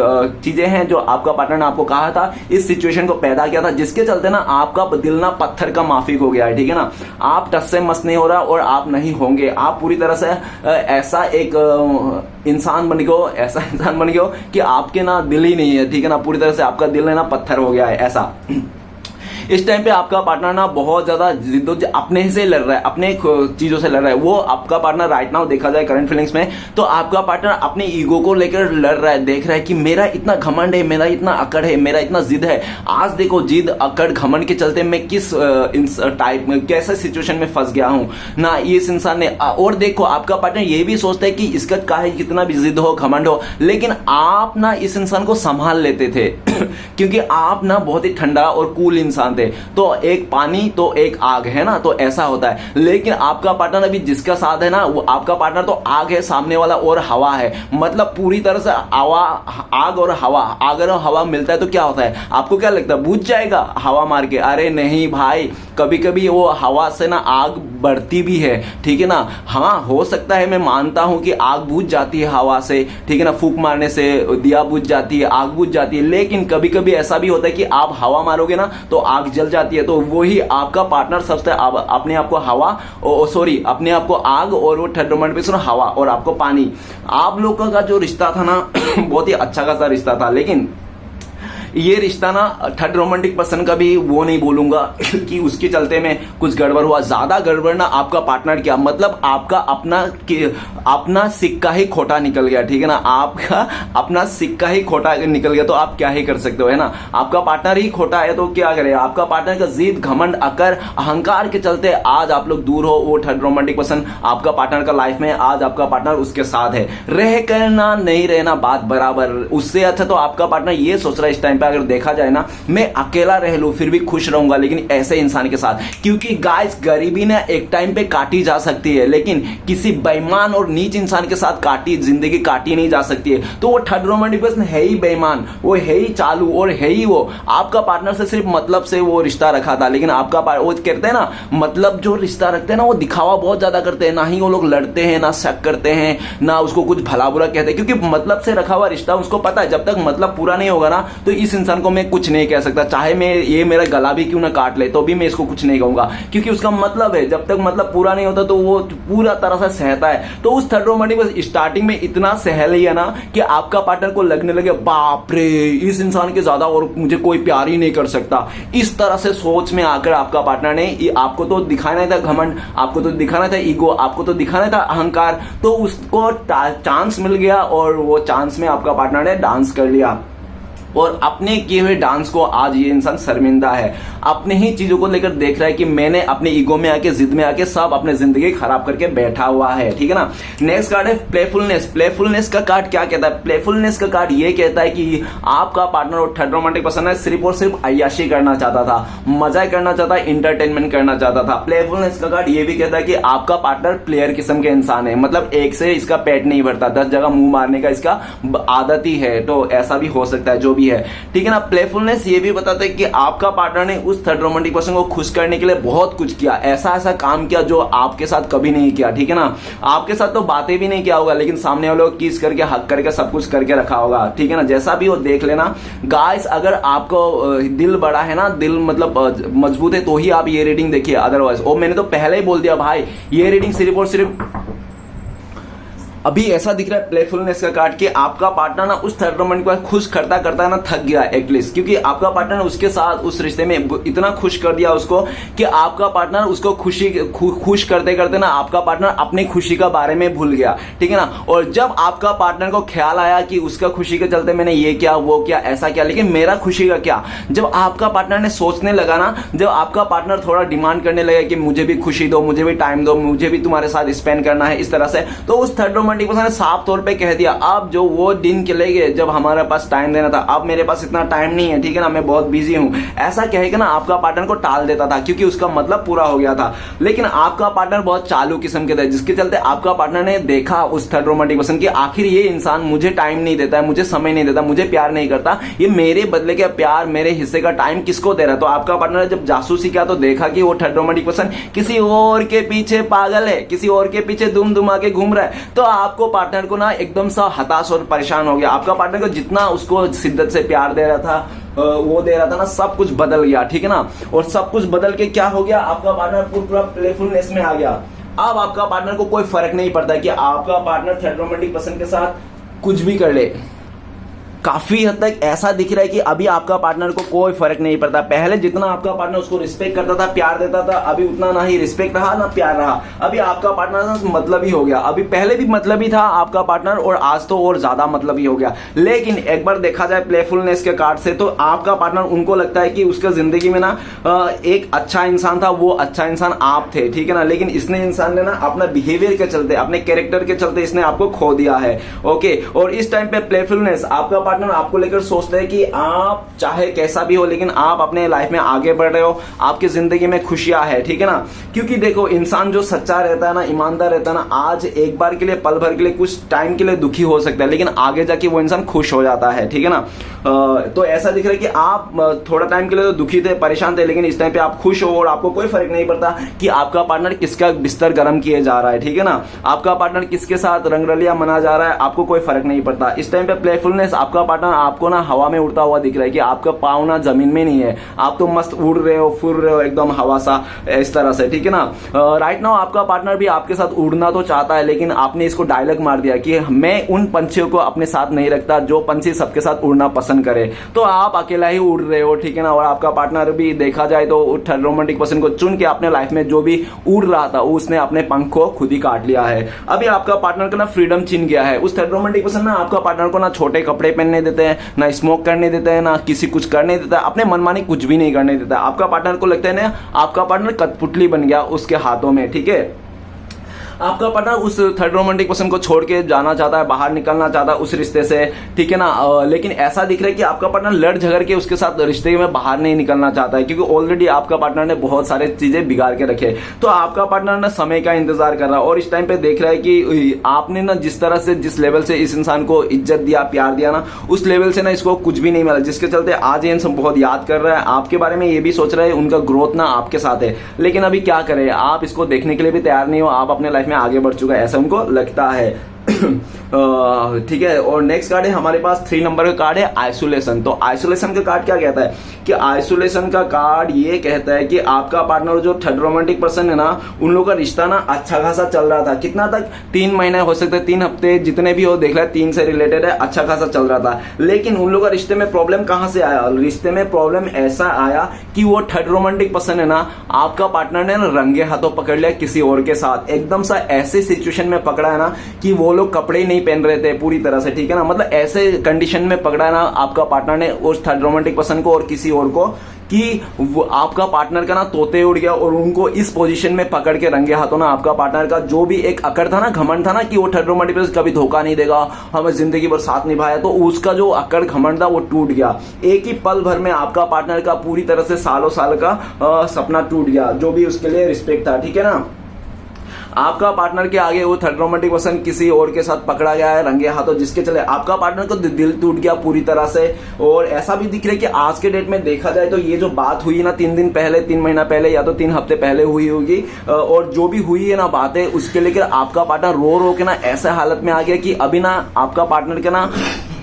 चीजें हैं जो आपका पार्टनर ने आपको कहा था, इस सिचुएशन को पैदा किया था, जिसके चलते ना आपका दिल ना पत्थर का माफिक हो गया है, ठीक है ना। आप टस से मस नहीं हो रहा, और आप नहीं होंगे, आप पूरी तरह से ऐसा एक इंसान बन गए हो कि आपके ना दिल ही नहीं है, ठीक है ना, पूरी तरह से आपका दिल है ना पत्थर हो गया है ऐसा। इस टाइम पे आपका पार्टनर ना बहुत ज्यादा जिद्दोजहद अपने से लड़ रहा है, अपने चीजों से लड़ रहा है। वो आपका पार्टनर राइट नाउ देखा जाए करंट फीलिंग्स में, तो आपका पार्टनर अपने ईगो को लेकर लड़ रहा है, देख रहा है कि मेरा इतना घमंड है, मेरा इतना अकड़ है, मेरा इतना जिद है। आज देखो जिद अकड़ घमंड के चलते मैं किस टाइप में, कैसे सिचुएशन में फंस गया हूं ना इस इंसान ने। और देखो आपका पार्टनर ये भी सोचता है कि इसका काहे कितना भी जिद हो, घमंड हो, लेकिन आप ना इस इंसान को संभाल लेते थे क्योंकि आप ना बहुत ही ठंडा और कूल इंसान थे। तो एक पानी तो एक आग है ना, तो ऐसा होता है। लेकिन आपका पार्टनर अभी जिसका साथ है ना, वो आपका पार्टनर तो आग है, सामने वाला और हवा है, मतलब पूरी तरह से आग और हवा, अगर हवा मिलता है तो क्या होता है, आपको क्या लगता है, बुझ जाएगा हवा मार के? अरे नहीं भाई, कभी कभी वो हवा से ना आग बढ़ती भी है, ठीक है ना। हाँ हो सकता है, मैं मानता हूं कि आग बुझ जाती है हवा से, ठीक है ना, फूंक मारने से दिया बुझ जाती है, आग बुझ जाती है। लेकिन कभी कभी ऐसा भी होता है कि आप हवा मारोगे ना तो आग जल जाती है। तो वही आपका पार्टनर सबसे अपने आप को हवा, अपने आप को आग, और वो थर्ड रोमांटिक पर्सन हवा, और आपको पानी। आप लोगों का जो रिश्ता था ना बहुत ही अच्छा खासा रिश्ता था, लेकिन ये रिश्ता ना थर्ड रोमांटिक पर्सन का भी वो नहीं बोलूंगा कि उसके चलते में कुछ गड़बड़ हुआ। ज्यादा गड़बड़ ना आपका पार्टनर क्या, मतलब आपका अपना सिक्का ही खोटा निकल गया, ठीक है ना, आपका अपना सिक्का ही खोटा निकल गया तो आप क्या ही कर सकते हो, है ना। आपका पार्टनर ही खोटा है तो क्या करेगा। आपका पार्टनर का जिद, घमंड, अकर, अहंकार के चलते आज आप लोग दूर हो। वो थर्ड रोमांटिक पर्सन आपका पार्टनर का लाइफ में, आज आपका पार्टनर उसके साथ है। रह करना नहीं रहना बात बराबर। उससे अच्छा तो आपका पार्टनर ये सोच रहा है इस टाइम पे, अगर देखा जाए ना, मैं अकेला रह लूं फिर भी खुश रहूंगा लेकिन ऐसे इंसान के साथ। क्योंकि गाइस गरीबी ना एक टाइम पे काटी जा सकती है लेकिन किसी बेईमान और नीच इंसान के साथ जिंदगी काटी नहीं जा सकती है। तो वो थर्ड रोमांटिक पर्सन है ही बेईमान, वो है ही चालू और है ही वो आपका पार्टनर से सिर्फ मतलब से वो रिश्ता रखा था। लेकिन आपका वो कहते हैं ना, मतलब जो रिश्ता रखते हैं ना वो दिखावा बहुत ज्यादा करते हैं। ना ही वो लोग लड़ते हैं, ना शक करते हैं, ना उसको कुछ भला बुरा कहते हैं। क्योंकि मतलब से रखा हुआ रिश्ता उसको पता है जब तक मतलब पूरा नहीं होगा ना तो इस इंसान को मैं कुछ नहीं कह सकता। चाहे मैं ये मेरा गला भी क्यों ना काट ले तो भी मैं इसको कुछ नहीं कहूंगा, क्योंकि उसका मतलब है। जब तक मतलब पूरा नहीं होता तो वो पूरा तरह से सहता है। तो उस थर्ड रोमांटिक स्टार्टिंग में इतना सह लिया ना कि आपका पार्टनर को लगने लगे बाप रे इस इंसान के ज्यादा और मुझे कोई प्यार ही नहीं कर सकता। इस तरह से सोच में आकर आपका पार्टनर ने, आपको तो दिखाना था घमंड, आपको तो दिखाना था ईगो, आपको तो दिखाना था अहंकार, तो उसको चांस मिल गया और वो चांस में आपका पार्टनर ने डांस कर लिया। और अपने किए हुए डांस को आज ये इंसान शर्मिंदा है। अपने ही चीजों को लेकर देख रहा है कि मैंने अपने ईगो में आके, जिद में आके सब अपने जिंदगी खराब करके बैठा हुआ है, ठीक है ना। नेक्स्ट कार्ड है प्लेफुलनेस। प्लेफुलनेस का कार्ड क्या कहता है? प्लेफुलनेस का कार्ड ये कहता है कि आपका पार्टनर और थर्ड रोमांटिक पर्सन है सिर्फ और सिर्फ अय्याशी करना चाहता था, मजा करना चाहता है, इंटरटेनमेंट करना चाहता था। प्लेफुलनेस का कार्ड ये भी कहता है कि आपका पार्टनर प्लेयर किस्म के इंसान है, मतलब एक से इसका पेट नहीं भरता, 10 जगह मुंह मारने का इसका आदत ही है। तो ऐसा भी हो सकता है जो भी है, ठीक है ना। प्लेफुलनेस ये भी बताता है कि आपका पार्टनर ने उस थर्ड रोमांटिक पर्सन को खुश करने के लिए बहुत कुछ किया, ऐसा काम किया जो आपके साथ कभी नहीं किया, ठीक है ना। आपके साथ तो बातें भी नहीं किया होगा लेकिन सामने वाले को किस करके, हक करके, सब कुछ करके रखा होगा, ठीक है ना। जैसा भी हो देख लेना गाइस। अगर आपको दिल बड़ा है ना, दिल मतलब मजबूत है तो ही आप ये रीडिंग देखिए, अदरवाइज। और मैंने तो पहले ही बोल दिया भाई, ये रीडिंग सिर्फ और सिर्फ अभी ऐसा दिख रहा है प्लेफुलनेस का कार्ड कि आपका पार्टनर ना उस थर्ड रोमांटिक को खुश करता करता ना थक गया एटलीस्ट, क्योंकि आपका पार्टनर उसके साथ उस रिश्ते में इतना खुश कर दिया उसको कि आपका पार्टनर उसको खुश करते करते ना आपका पार्टनर अपनी खुशी का बारे में भूल गया, ठीक है ना। और जब आपका पार्टनर को ख्याल आया कि उसका खुशी के चलते मैंने ये किया, वो किया, ऐसा किया, लेकिन मेरा खुशी का क्या, जब आपका पार्टनर ने सोचने लगा ना, जब आपका पार्टनर थोड़ा डिमांड करने लगा कि मुझे भी खुशी दो, मुझे भी टाइम दो, मुझे भी तुम्हारे साथ स्पेंड करना है, इस तरह से, तो उस थर्ड रोमांटिक पर्सन ने साफ तौर पे कह दिया अब जो वो दिन चले गए जब हमारे पास टाइम देना था, अब मेरे पास इतना टाइम नहीं है, ठीक है ना, मैं बहुत बिजी हूं, ऐसा कहेगा ना आपका पार्टनर को टाल देता था क्योंकि उसका मतलब पूरा हो गया था। लेकिन आपका पार्टनर बहुत चालू किस्म के थे, जिसके चलते आपका पार्टनर ने देखा उस थर्ड रोमांटिक पर्सन की आखिर ये इंसान मुझे टाइम नहीं देता है, मुझे समय नहीं देता, मुझे प्यार नहीं करता, ये मेरे बदले का प्यार, मेरे हिस्से का टाइम किसको दे रहा है। तो आपका पार्टनर ने जब जासूसी किया तो देखा कि वो थर्ड रोमांटिक पर्सन किसी और के पीछे पागल है, किसी और के पीछे दुम दुमा के घूम रहा है। तो आपको पार्टनर को ना एकदम सा हताश और परेशान हो गया। आपका पार्टनर को जितना उसको शिद्दत से प्यार दे रहा था, वो दे रहा था ना, सब कुछ बदल गया, ठीक है ना। और सब कुछ बदल के क्या हो गया, आपका पार्टनर पूरा प्लेफुलनेस में आ गया। अब आपका पार्टनर को कोई फर्क नहीं पड़ता कि आपका पार्टनर थर्ड रोमांटिक पर्सन के साथ कुछ भी कर ले। काफी हद तक ऐसा दिख रहा है कि अभी आपका पार्टनर को कोई फर्क नहीं पड़ता। पहले जितना आपका पार्टनर उसको रिस्पेक्ट करता था, प्यार देता था, अभी उतना ना ही रिस्पेक्ट रहा ना प्यार रहा। अभी आपका पार्टनर मतलब ही हो गया। अभी पहले भी मतलब ही था आपका पार्टनर और आज तो और ज्यादा मतलब ही हो गया। लेकिन एक बार देखा जाए प्लेफुलनेस के कार्ड से तो आपका पार्टनर, उनको लगता है कि उसका जिंदगी में ना एक अच्छा इंसान था, वो अच्छा इंसान आप थे, ठीक है ना। लेकिन इसने इंसान ने ना अपना बिहेवियर के चलते, अपने कैरेक्टर के चलते इसने आपको खो दिया है, ओके। और इस टाइम पे प्लेफुलनेस आपका पार्टनर आपको लेकर सोचता है कि आप चाहे कैसा भी हो लेकिन आप अपने लाइफ में आगे बढ़ रहे हो, आपकी जिंदगी में खुशियां है, ठीक है ना। क्योंकि देखो इंसान जो सच्चा रहता है ना, ईमानदार रहता है ना, आज एक बार के लिए, पल भर के लिए, कुछ टाइम के लिए दुखी हो सकता है लेकिन आगे जाके वो इंसान खुश हो जाता है, ठीक है ना। तो ऐसा दिख रहा है कि आप थोड़ा टाइम के लिए तो दुखी थे, परेशान थे, लेकिन इस टाइम पे आप खुश हो और आपको कोई फर्क नहीं पड़ता कि आपका पार्टनर किसका बिस्तर गर्म किए जा रहा है, ठीक है ना। आपका पार्टनर किसके साथ रंगरलिया मना जा रहा है, आपको कोई फर्क नहीं पड़ता। इस टाइम पे प्लेफुलनेस आपका पार्टनर आपको ना हवा में उड़ता हुआ दिख रहा है कि आपका पाँव ना जमीन में नहीं है, आप तो मस्त उड़ रहे हो, फुर रहे हो एकदम हवा सा, इस तरह से, ठीक है ना। राइट नाउ आपका पार्टनर भी आपके साथ उड़ना तो चाहता है, लेकिन आपने इसको डायलॉग मार दिया कि मैं उन पंछियों को अपने साथ नहीं रखता जो पंछी सबके साथ उड़ना पसंद करे, तो आप अकेला ही उड़ रहे हो, ठीक है ना। और आपका पार्टनर भी देखा जाए तो थर्ड रोमांटिक पर्सन को चुन के अपने लाइफ में जो भी उड़ रहा था उसने अपने पंख को खुद ही काट लिया है। अभी आपका पार्टनर का ना फ्रीडम छीन गया है। उस थर्ड रोमांटिक पर्सन ना आपका पार्टनर को ना छोटे कपड़े पहनने देते हैं, ना स्मोक करने देते हैं, ना किसी कुछ करने देता है, अपने मनमानी कुछ भी नहीं करने देता। आपका पार्टनर को लगता है ना आपका पार्टनर कठपुतली बन गया उसके हाथों में, ठीक है। आपका पार्टनर उस थर्ड रोमांटिक पर्सन को छोड़ के जाना चाहता है, बाहर निकलना चाहता है उस रिश्ते से, ठीक है ना। लेकिन ऐसा दिख रहा है कि आपका पार्टनर लड़ झगड़ के उसके साथ रिश्ते में बाहर नहीं निकलना चाहता है, क्योंकि ऑलरेडी आपका पार्टनर ने बहुत सारे चीजें बिगाड़ के रखे। तो आपका पार्टनर ना समय का इंतजार कर रहा है और इस टाइम पे देख रहा है कि आपने ना जिस तरह से, जिस लेवल से इस इंसान को इज्जत दिया, प्यार दिया ना, उस लेवल से ना इसको कुछ भी नहीं मिला, जिसके चलते आज ये इंसान बहुत याद कर रहा है आपके बारे में, ये भी सोच रहा है उनका ग्रोथ ना आपके साथ है। लेकिन अभी क्या करें, आप इसको देखने के लिए भी तैयार नहीं हो, आप अपने लाइफ में आगे बढ़ चुका है ऐसा उनको लगता है। ठीक है। और नेक्स्ट कार्ड है हमारे पास 3 नंबर का कार्ड है आइसोलेशन। तो आइसोलेशन का कार्ड क्या कहता है कि आइसोलेशन का कार्ड ये कहता है कि आपका पार्टनर जो थर्ड रोमांटिक पर्सन है ना, उन लोगों का रिश्ता ना अच्छा खासा चल रहा था। कितना तक? 3 महीने हो सकते हैं, 3 हफ्ते, जितने भी हो, देख रहा है 3 से रिलेटेड है, अच्छा खासा चल रहा था। लेकिन उन लोगों का रिश्ते में प्रॉब्लम कहां से आया? रिश्ते में प्रॉब्लम ऐसा आया कि वो थर्ड रोमांटिक पर्सन है ना, आपका पार्टनर ने रंगे हाथों पकड़ लिया किसी और के साथ। एकदम सा ऐसे सिचुएशन में पकड़ा है ना कि वो लोग कपड़े नहीं पहन रहे थे पूरी तरह से, ठीक है ना। मतलब ऐसे कंडीशन में पकड़ा है ना आपका पार्टनर ने उस थर्ड रोमांटिक पर्सन को और किसी और को कि वो आपका पार्टनर का ना तोते उड़ गया और उनको इस पोजीशन में पकड़ के रंगे हाथों ना आपका पार्टनर का जो भी एक अकड़ था ना, घमंड था ना कि वो थर्ड रोमांटिक पर्सन कभी धोखा नहीं देगा, हमें जिंदगी भर साथ निभाया, तो उसका जो अकड़ घमंड था वो टूट गया। एक ही पल भर में आपका पार्टनर का पूरी तरह से सालों साल का सपना टूट गया, जो भी उसके लिए रिस्पेक्ट था, ठीक है ना। आपका पार्टनर के आगे वो थर्ड रोमांटिक पर्सन किसी और के साथ पकड़ा गया है रंगे हाथों, जिसके चले आपका पार्टनर को दिल टूट गया पूरी तरह से। और ऐसा भी दिख रहा है कि आज के डेट में देखा जाए तो ये जो बात हुई ना 3 दिन पहले, 3 महीना पहले या तो 3 हफ्ते पहले हुई होगी, और जो भी हुई है ना बातें, उसके लेकर आपका पार्टनर रो रो के ना ऐसे हालत में आ गया कि अभी ना आपका पार्टनर के ना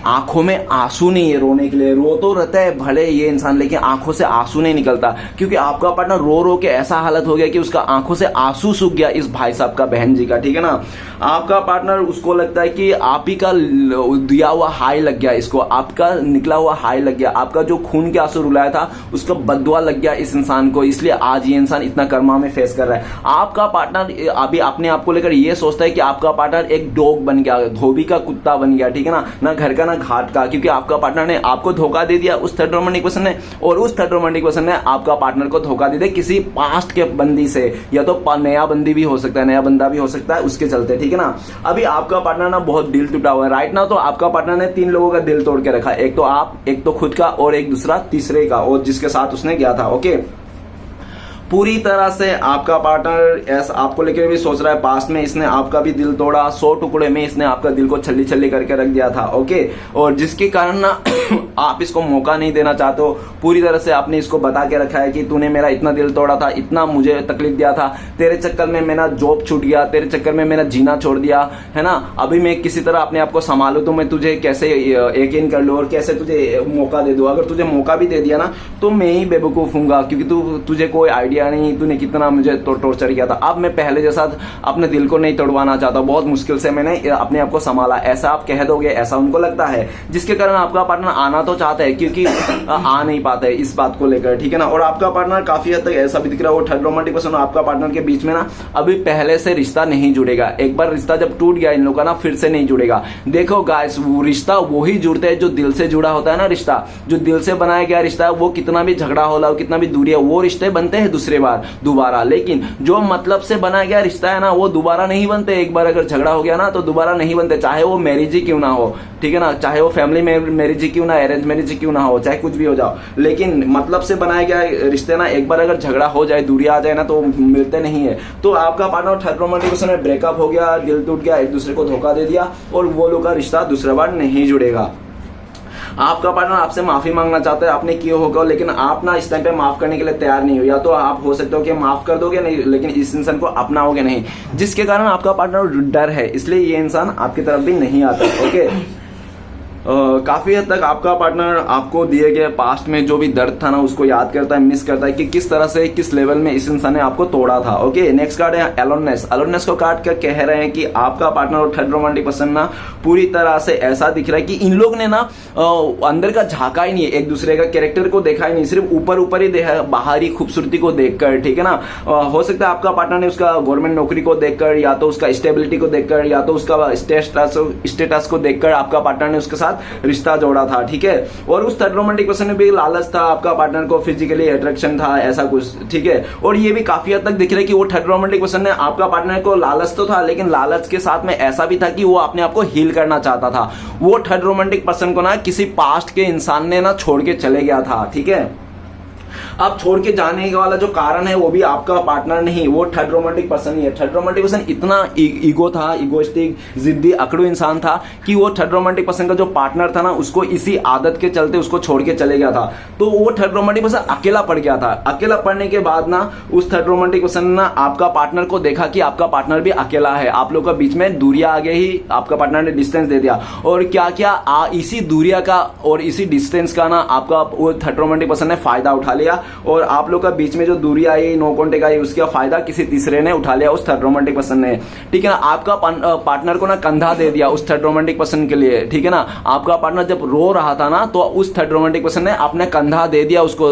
आंखों में आंसू नहीं है रोने के लिए। रो तो रहता है भले ये इंसान, लेकिन आंखों से आंसू नहीं निकलता, क्योंकि आपका पार्टनर रो रो के ऐसा हालत हो गया कि उसका आंखों से आंसू सूख गया इस भाई साहब का, बहन जी का, ठीक है ना। आपका पार्टनर, उसको लगता है कि आप ही का दिया हुआ हाई लग गया इसको, आपका निकला हुआ हाई लग गया, आपका जो खून के आंसू रुलाया था उसका बददुआ लग गया इस इंसान को, इसलिए आज ये इंसान इतना कर्मा में फेस कर रहा है। आपका पार्टनर अभी अपने आप को लेकर ये सोचता है कि आपका पार्टनर एक डॉग बन गया, धोबी का कुत्ता बन गया, ठीक है ना घर का ना घाट का, क्योंकि आपका पार्टनर ने आपको धोखा दे दिया उस थर्ड रोमांटिक पर्सन ने, और उस थर्ड रोमांटिक पर्सन ने आपका पार्टनर को धोखा दे दिया किसी पास्ट के बंदी से, या तो नया बंदी भी हो सकता है, नया बंदा भी हो सकता है उसके चलते, ठीक है ना। अभी आपका पार्टनर ना बहुत दिल टूटा हुआ है राइट ना। तो आपका पार्टनर ने 3 लोगों का दिल तोड़ के रखा, एक तो आप, एक तो खुद का, और एक दूसरा तीसरे का, और जिसके साथ उसने गया था, ओके। पूरी तरह से आपका पार्टनर ऐसा आपको लेकर भी सोच रहा है, पास्ट में इसने आपका भी दिल तोड़ा, 100 टुकड़े में इसने आपका दिल को छल्ली छल्ली करके रख दिया था, ओके। और जिसके कारण ना आप इसको मौका नहीं देना चाहते हो, पूरी तरह से आपने इसको बता के रखा है कि तूने मेरा इतना दिल तोड़ा था, इतना मुझे तकलीफ दिया था, तेरे चक्कर में मेरा जॉब छूट गया, तेरे चक्कर में मेरा जीना छोड़ दिया है ना। अभी मैं किसी तरह अपने आप को संभालू तो मैं तुझे कैसे यकीन कर लूं और कैसे तुझे मौका दे दूं। अगर तुझे मौका भी दे दिया ना तो मैं ही बेवकूफ हूंगा, क्योंकि तुझे कोई आइडिया नहीं, तूने कितना मुझे टॉर्चर किया था। अब मैं पहले जैसा अपने दिल को नहीं तोड़वाना चाहता, बहुत मुश्किल से मैंने अपने आप को संभाला, ऐसा आप कह दोगे, ऐसा उनको लगता है, जिसके कारण आपका पार्टनर आना तो चाहता है क्योंकि आ नहीं पाता है इस बात को लेकर, ठीक है ना। और आपका पार्टनर काफी हद तक ऐसा भी दिख रहा है, वो थर्ड रोमांटिक पर्सन आपका पार्टनर के बीच में ना अभी पहले से रिश्ता नहीं जुड़ेगा। एक बार रिश्ता जब टूट गया इन लोगों का ना, फिर से नहीं जुड़ेगा। देखो गाइस, वो रिश्ता वही जुड़ते हैं जो दिल से जुड़ा होता है ना। रिश्ता जो दिल से बनाया गया रिश्ता है, वो कितना भी झगड़ा हो रहा, कितना भी दूरी है, वो रिश्ते बनते हैं दूसरे बार दोबारा। लेकिन जो मतलब से बनाया गया रिश्ता है ना, वो दोबारा नहीं बनते। एक बार अगर झगड़ा हो गया ना तो दोबारा नहीं बनते, चाहे वो मैरिज ही क्यों ना हो, ठीक है ना, चाहे वो फैमिली मैरिज ही क्यों ना, अरेंज मैरिज ही क्यों ना हो, चाहे कुछ भी हो जाओ। लेकिन मतलब से बनाया गया रिश्ते ना, एक बार अगर झगड़ा हो जाए, दूरी आ जाए ना, तो मिलते नहीं है। तो आपका पार्टनर थर्ड रोमांटिक पर्सन में ब्रेकअप हो गया, दिल टूट गया, एक दूसरे को धोखा दे दिया, और वो लोग का रिश्ता दूसरा बार नहीं जुड़ेगा। आपका पार्टनर आपसे माफी मांगना चाहता है, आपने किया होगा, लेकिन आप ना इस टाइम पे माफ करने के लिए तैयार नहीं हो। या तो आप हो सकते हो कि माफ कर दोगे नहीं, लेकिन इस इंसान को अपनाओगे नहीं, जिसके कारण आपका पार्टनर डर है, इसलिए ये इंसान आपकी तरफ भी नहीं आता, ओके। काफी हद तक आपका पार्टनर आपको दिए गए पास्ट में जो भी दर्द था ना उसको याद करता है, मिस करता है कि किस तरह से किस लेवल में इस इंसान ने आपको तोड़ा था। ओके, नेक्स्ट कार्ड है एलोननेस। एलोननेस को कार्ड क्या कह रहे हैं कि आपका पार्टनर और थर्ड रोमांटिक पर्सन ना पूरी तरह से ऐसा दिख रहा है कि इन लोग ने ना अंदर का झांका ही नहीं है, एक दूसरे का कैरेक्टर को देखा ही नहीं, सिर्फ ऊपर ऊपर ही देखा, बाहरी खूबसूरती को देखकर, ठीक है ना। हो सकता है आपका पार्टनर ने उसका गवर्नमेंट नौकरी को देखकर, या तो उसका स्टेबिलिटी को देखकर, या तो उसका स्टेटस को देखकर आपका पार्टनर ने उसके साथ रिश्ता जोड़ा था, ठीक है। और उस थर्ड रोमांटिक पर्सन में भी लालच था, आपका पार्टनर को फिजिकली अट्रैक्शन था, ऐसा कुछ, ठीक है। और ये भी काफी हद तक दिख रहा है कि वो थर्ड रोमांटिक पर्सन ने आपका पार्टनर को लालच तो था, लेकिन लालच के साथ में ऐसा भी था कि वो अपने आप को हील करना चाहता था। वो थर्ड रोमांटिक पर्सन को ना किसी पास्ट के इंसान ने ना छोड़ के चले गया था, ठीक है। अब छोड़ के जाने वाला जो कारण है वो भी आपका पार्टनर नहीं, वो थर्ड रोमांटिक पर्सन ही है। थर्ड रोमांटिक पर्सन इतना ईगो था, इगोइस्टिक, जिद्दी, अकड़ू इंसान था कि वो थर्ड रोमांटिक पर्सन का जो पार्टनर था ना उसको इसी आदत के चलते उसको छोड़ के चले गया था। तो वो थर्ड रोमांटिक पर्सन अकेला पड़ गया था। अकेला पड़ने के बाद ना उस थर्ड रोमांटिक पर्सन ने आपका पार्टनर को देखा कि आपका पार्टनर भी अकेला है, आप लोग का बीच में दूरियां आ गई ही, आपका पार्टनर ने डिस्टेंस दे दिया। और क्या क्या इसी दूरिया का और इसी डिस्टेंस का ना आपका वो थर्ड रोमांटिक पर्सन ने फायदा उठा लिया, और आप लोग का बीच में जो दूरी आई, नो कॉन्टेक्ट आई, उसका फायदा किसी तीसरे ने उठा लिया, उस थर्ड रोमांटिक पर्सन ने, ठीक है ना। आपका पार्टनर को ना कंधा दे दिया उस थर्ड रोमांटिक पर्सन के लिए, ठीक है ना। आपका पार्टनर जब रो रहा था ना तो उस थर्ड रोमांटिक पर्सन ने अपने कंधा दे दिया उसको,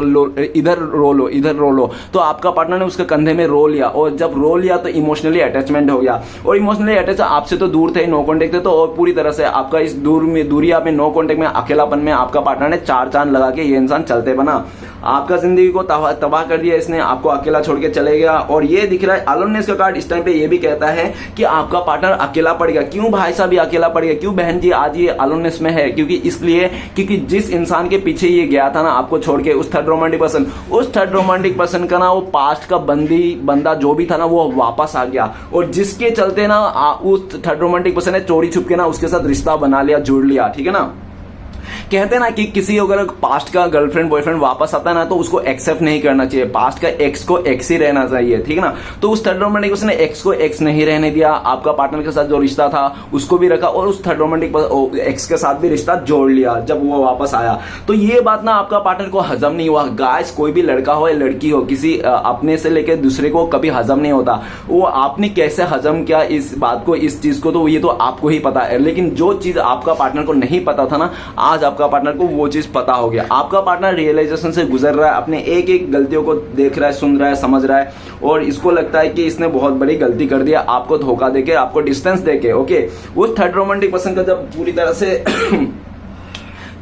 इधर रो लो, इधर रो लो। तो आपका पार्टनर ने उसके कंधे में रो लिया, और जब रो लिया तो इमोशनली अटैचमेंट हो गया। और इमोशनली अटैच आपसे तो दूर थे, नो कॉन्टेक्ट थे, तो और पूरी तरह से आपका इस दूरिया में, नो कॉन्टेक्ट में, अकेलापन में आपका पार्टनर ने चार चांद लगा के ये इंसान चलते बना। आपका जिंदगी को तबाह कर दिया इसने, आपको अकेला छोड़ के चले गया। और ये दिख रहा है अलोननेस का कार्ड इस टाइम पे ये भी कहता है कि आपका पार्टनर अकेला पड़ गया। क्यों भाई साहब ये अकेला पड़ गया, क्यों बहन जी आज ये अलोननेस में है? क्योंकि इसलिए क्योंकि जिस इंसान के पीछे ये गया था ना आपको छोड़ के, उस थर्ड रोमांटिक पर्सन, उस थर्ड रोमांटिक पर्सन का ना वो पास्ट का बंदा जो भी था ना वो वापस आ गया, और जिसके चलते ना उस थर्ड रोमांटिक पर्सन ने चोरी छुप के ना उसके साथ रिश्ता बना लिया, जुड़ लिया, ठीक है ना। कहते हैं ना कि किसी अगर पास्ट का गर्लफ्रेंड बॉयफ्रेंड वापस आता है ना तो उसको एक्सेप्ट नहीं करना चाहिए, पास्ट का एक्स को एक्स ही रहना चाहिए, ठीक है ना। तो उस थर्ड रोमांटिक पर्सन ने एक्स को एक्स नहीं रहने दिया, आपका पार्टनर के साथ जो रिश्ता था उसको भी रखा, और उस थर्ड रोमांटिक एक्स के साथ भी रिश्ता जोड़ लिया जब वो वापस आया। तो ये बात ना आपका पार्टनर को हजम नहीं हुआ। गाइस, कोई भी लड़का हो या लड़की हो, किसी अपने से लेकर दूसरे को कभी हजम नहीं होता। वो आपने कैसे हजम किया इस बात को, इस चीज को, तो ये तो आपको ही पता है। लेकिन जो चीज आपका पार्टनर को नहीं पता था ना, आज आपका पार्टनर को वो चीज पता हो गया। आपका पार्टनर रियलाइजेशन से गुजर रहा है, अपने एक एक गलतियों को देख रहा है, सुन रहा है, समझ रहा है, और इसको लगता है कि इसने बहुत बड़ी गलती कर दिया, आपको धोखा देके, आपको डिस्टेंस देके। ओके, वो थर्ड रोमांटिक पर्सन का जब पूरी तरह से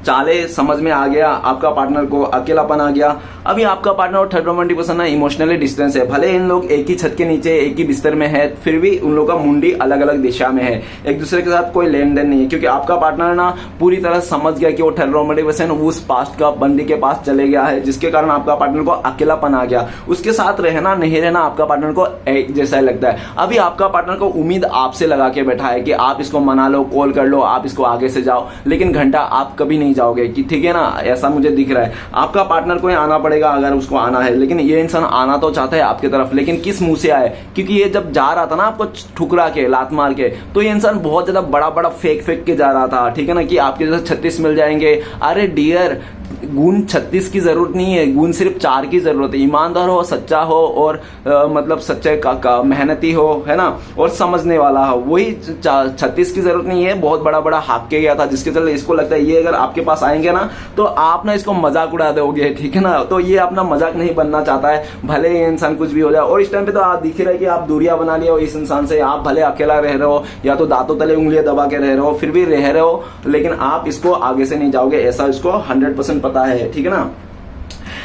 चाले समझ में आ गया, आपका पार्टनर को अकेलापन आ गया। अभी आपका पार्टनर और थर्ड रोमांटिक पर्सन ना इमोशनली डिस्टेंस है, भले इन लोग एक ही छत के नीचे एक ही बिस्तर में है, फिर भी उन लोगों का मुंडी अलग अलग दिशा में है, एक दूसरे के साथ कोई लेन देन नहीं है, क्योंकि आपका पार्टनर ना पूरी तरह समझ गया कि वो थर्ड रोमांटिक पर्सन उस पास्ट का बंदी के पास चले गया है, जिसके कारण आपका पार्टनर को अकेलापन आ गया। उसके साथ रहना नहीं रहना आपका पार्टनर को एक जैसा ही लगता है। अभी आपका पार्टनर को उम्मीद आपसे लगा के बैठा है कि आप इसको मना लो, कॉल कर लो, आप इसको आगे से जाओ, लेकिन घंटा आप कभी नहीं जाओगे, कि ठीक है ना, ऐसा मुझे दिख रहा है। आपका पार्टनर को आना पड़ेगा अगर उसको आना है, लेकिन ये इंसान आना तो चाहता है आपकी तरफ, लेकिन किस मुंह से आए? क्योंकि ये जब जा रहा था ना आपको ठुकरा के, लात मार के, तो ये इंसान बहुत ज्यादा बड़ा बड़ा फेंक के जा रहा था, ठीक है ना, कि आपके जैसे 36 मिल जाएंगे। अरे डियर, गुण 36 की जरूरत नहीं है, गुण सिर्फ 4 की जरूरत है। ईमानदार हो, सच्चा हो, और मतलब सच्चे का मेहनती हो, है ना, और समझने वाला हो, वही 36 की जरूरत नहीं है। बहुत बड़ा बड़ा हाक के गया था, जिसके चलते इसको लगता है ये अगर आपके पास आएंगे ना तो आप ना इसको मजाक उड़ा दोगे, ठीक है ना। तो ये अपना मजाक नहीं बनना चाहता है, भले ये इंसान कुछ भी हो जाए। और इस टाइम पे तो आप दिख रहा है कि आप दूरियां बना लिया हो इस इंसान से, आप भले अकेला रह रहे हो या तो दांतों तले उंगलियां दबा के रह रहे हो, फिर भी रह रहे हो, लेकिन आप इसको आगे से नहीं जाओगे, ऐसा इसको 100% पता है, ठीक है ना।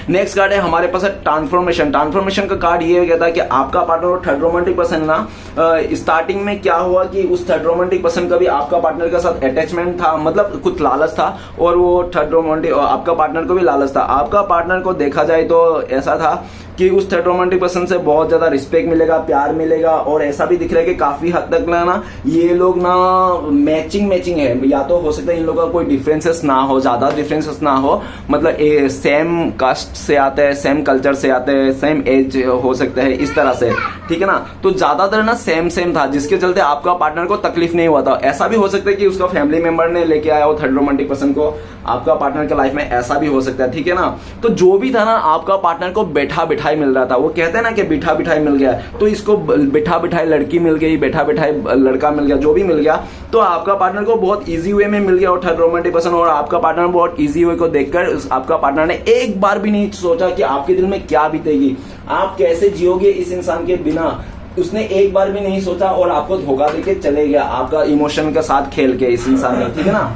नेक्स्ट कार्ड है हमारे पास ट्रांसफॉर्मेशन। ट्रांसफॉर्मेशन का कार्ड ये कहता है कि आपका पार्टनर और थर्ड रोमांटिक पर्सन ना स्टार्टिंग में क्या हुआ कि उस थर्ड रोमांटिक पर्सन का भी आपका पार्टनर के साथ अटैचमेंट था, मतलब कुछ लालच था, और वो थर्ड रोमांटिक आपका पार्टनर को भी लालच था। आपका पार्टनर को देखा जाए तो ऐसा था कि उस थर्ड रोमांटिक पर्सन से बहुत ज्यादा रिस्पेक्ट मिलेगा, प्यार मिलेगा, और ऐसा भी दिख रहा है कि काफी हद तक ना ये लोग ना मैचिंग है। या तो हो सकता है इन लोगों का कोई डिफरेंसेस ना हो, ज्यादा डिफरेंसेस ना हो, मतलब सेम कास्ट कास्ट से आते हैं, सेम कल्चर से आते हैं, सेम एज हो सकते हैं, इस तरह से, ठीक है ना। तो ज्यादातर ना सेम सेम था, जिसके चलते आपका पार्टनर को तकलीफ नहीं हुआ था। ऐसा भी हो सकता है कि उसका फैमिली मेंबर ने लेके आया हो थर्ड रोमांटिक पर्सन को आपका पार्टनर के लाइफ में, ऐसा भी हो सकता है, ठीक है ना। तो जो भी था ना, आपका पार्टनर को बैठा बिठाई मिल रहा था। वो कहते हैं ना कि बैठा बिठाई मिल गया, तो इसको बैठा बिठाई लड़की मिल गई, बैठा बिठाई लड़का मिल गया, जो भी मिल गया, तो आपका पार्टनर को बहुत इजी वे में मिल गया और थर्ड रोमांटिक पर्सन। और आपका पार्टनर बहुत इजी वे को देखकर आपका पार्टनर ने एक बार भी नहीं सोचा कि आपके दिल में क्या बीतेगी, आप कैसे जियोगे इस इंसान के बिना। उसने एक बार भी नहीं सोचा और आपको धोखा देके चले गया, आपका इमोशन के साथ खेल के इस इंसान ने, ठीक है ना।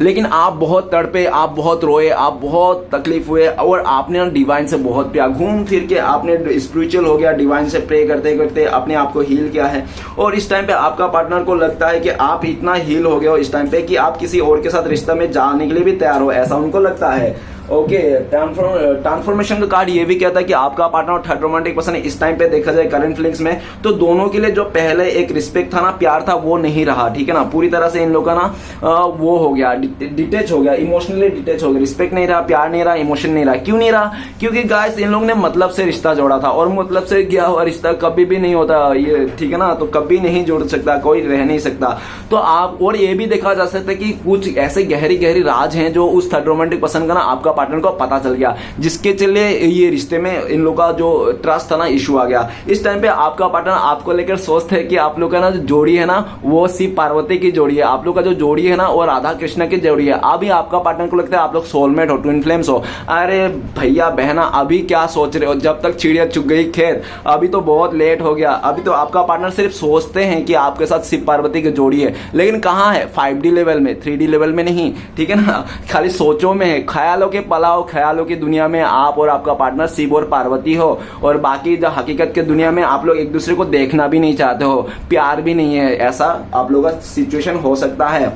लेकिन आप बहुत तड़पे, आप बहुत रोए, आप बहुत तकलीफ हुए और आपने ना डिवाइन से बहुत प्यार, घूम फिर के आपने स्पिरिचुअल हो गया, डिवाइन से प्रे करते करते अपने आप को हील किया है। और इस टाइम पे आपका पार्टनर को लगता है कि आप इतना हील हो गए हो इस टाइम पे कि आप किसी और के साथ रिश्ता में जाने के लिए भी तैयार हो, ऐसा उनको लगता है। ओके, ट्रांसफॉर्मेशन का कार्ड ये भी कहता है कि आपका पार्टनर और थर्ड रोमांटिक पर्सन इस टाइम पे देखा जाए करंट फीलिंग्स में, तो दोनों के लिए जो पहले एक रिस्पेक्ट था ना, प्यार था, वो नहीं रहा, ठीक है ना। पूरी तरह से इन लोगों का ना वो हो गया, डिटेच हो गया, इमोशनली डिटेच हो गया, रिस्पेक्ट नहीं रहा, प्यार नहीं रहा, इमोशन नहीं रहा। क्यों नहीं रहा? क्योंकि गाइस इन लोगों ने मतलब से रिश्ता जोड़ा था और मतलब से गया हुआ रिश्ता कभी भी नहीं होता ये, ठीक है ना। तो कभी नहीं जोड़ सकता, कोई रह नहीं सकता। तो आप और ये भी देखा जा सकता है कि कुछ ऐसे गहरी गहरी राज हैं जो उस थर्ड रोमांटिक पर्सन का ना आपका पार्टनर को पता चल गया, जिसके चले ये रिश्ते में इन लोगों का जो ट्रस्ट था ना इशू आ गया। इस टाइम पे आपका पार्टनर आपको लेकर सोचते है कि आप लोग का ना जो जोड़ी है ना वो शिव पार्वती की जोड़ी है, आप लोग का जो जोड़ी है ना वो राधा कृष्ण की जोड़ी है। अभी आपका पार्टनर को लगता है आप लोग सोलमेट हो, ट्विन फ्लेम्स हो। अरे भैया बहना, अभी क्या सोच रहे हो? जब तक चिड़िया चुग गई खेत, अभी तो बहुत लेट हो गया। अभी तो आपका पार्टनर सिर्फ सोचते हैं कि आपके साथ शिव पार्वती की जोड़ी है, लेकिन कहाँ है? 5D लेवल में, 3D लेवल में नहीं, ठीक है ना। खाली सोचों में है, ख्यालों के पलाव, ख्यालों की दुनिया में आप और आपका पार्टनर शिव और पार्वती हो, और बाकी जो हकीकत के दुनिया में आप लोग एक दूसरे को देखना भी नहीं चाहते हो, प्यार भी नहीं है। ऐसा आप लोगों का सिचुएशन हो सकता है।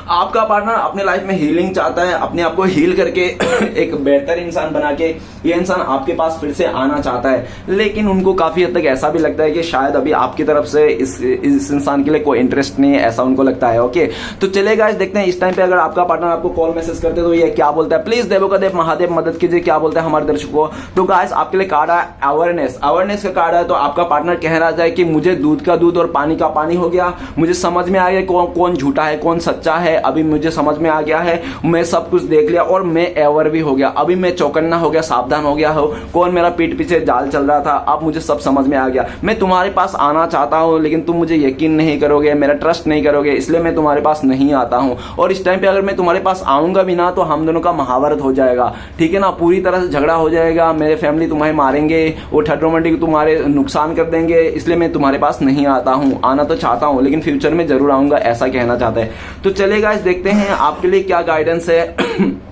आपका पार्टनर अपने लाइफ में हीलिंग चाहता है, अपने आप को हील करके एक बेहतर इंसान बना के ये इंसान आपके पास फिर से आना चाहता है। लेकिन उनको काफी हद तक ऐसा भी लगता है कि शायद अभी आपकी तरफ से इस इंसान के लिए कोई इंटरेस्ट नहीं है, ऐसा उनको लगता है। ओके, तो चलेगा गाइस, देखते हैं इस टाइम पे अगर आपका पार्टनर आपको कॉल मैसेज करते तो ये क्या बोलता है। प्लीज देवों का देव महादेव मदद कीजिए, क्या बोलता है हमारे दर्शकों। तो गाइस आपके लिए कार्ड है अवेयरनेस, अवेयरनेस का कार्ड है। तो आपका पार्टनर कह रहा है कि मुझे दूध का दूध और पानी का पानी हो गया, मुझे समझ में आ गया कौन झूठा है कौन सच्चा है, अभी मुझे समझ में आ गया है, मैं सब कुछ देख लिया और मैं अवेयर भी हो गया। अभी मैं चौकन्ना हो गया, सावधान हो गया हो, कौन मेरा पीठ पीछे जाल चल रहा था, अब मुझे सब समझ में आ गया। मैं तुम्हारे पास आना चाहता हूं, लेकिन तुम मुझे यकीन नहीं करोगे, मेरा ट्रस्ट नहीं करोगे, इसलिए मैं तुम्हारे पास नहीं आता हूं। और इस टाइम पे अगर मैं तुम्हारे पास आऊंगा भी ना तो हम दोनों का महाभारत हो जाएगा, ठीक है ना। पूरी तरह से झगड़ा हो जाएगा, मेरे फैमिली तुम्हें मारेंगे और थर्ड रोमांटिक तुम्हारे नुकसान कर देंगे, इसलिए मैं तुम्हारे पास नहीं आता हूं। आना तो चाहता हूं लेकिन फ्यूचर में जरूर आऊंगा, ऐसा कहना चाहता है। तो चलेगा, इस देखते हैं आपके लिए क्या गाइडेंस है।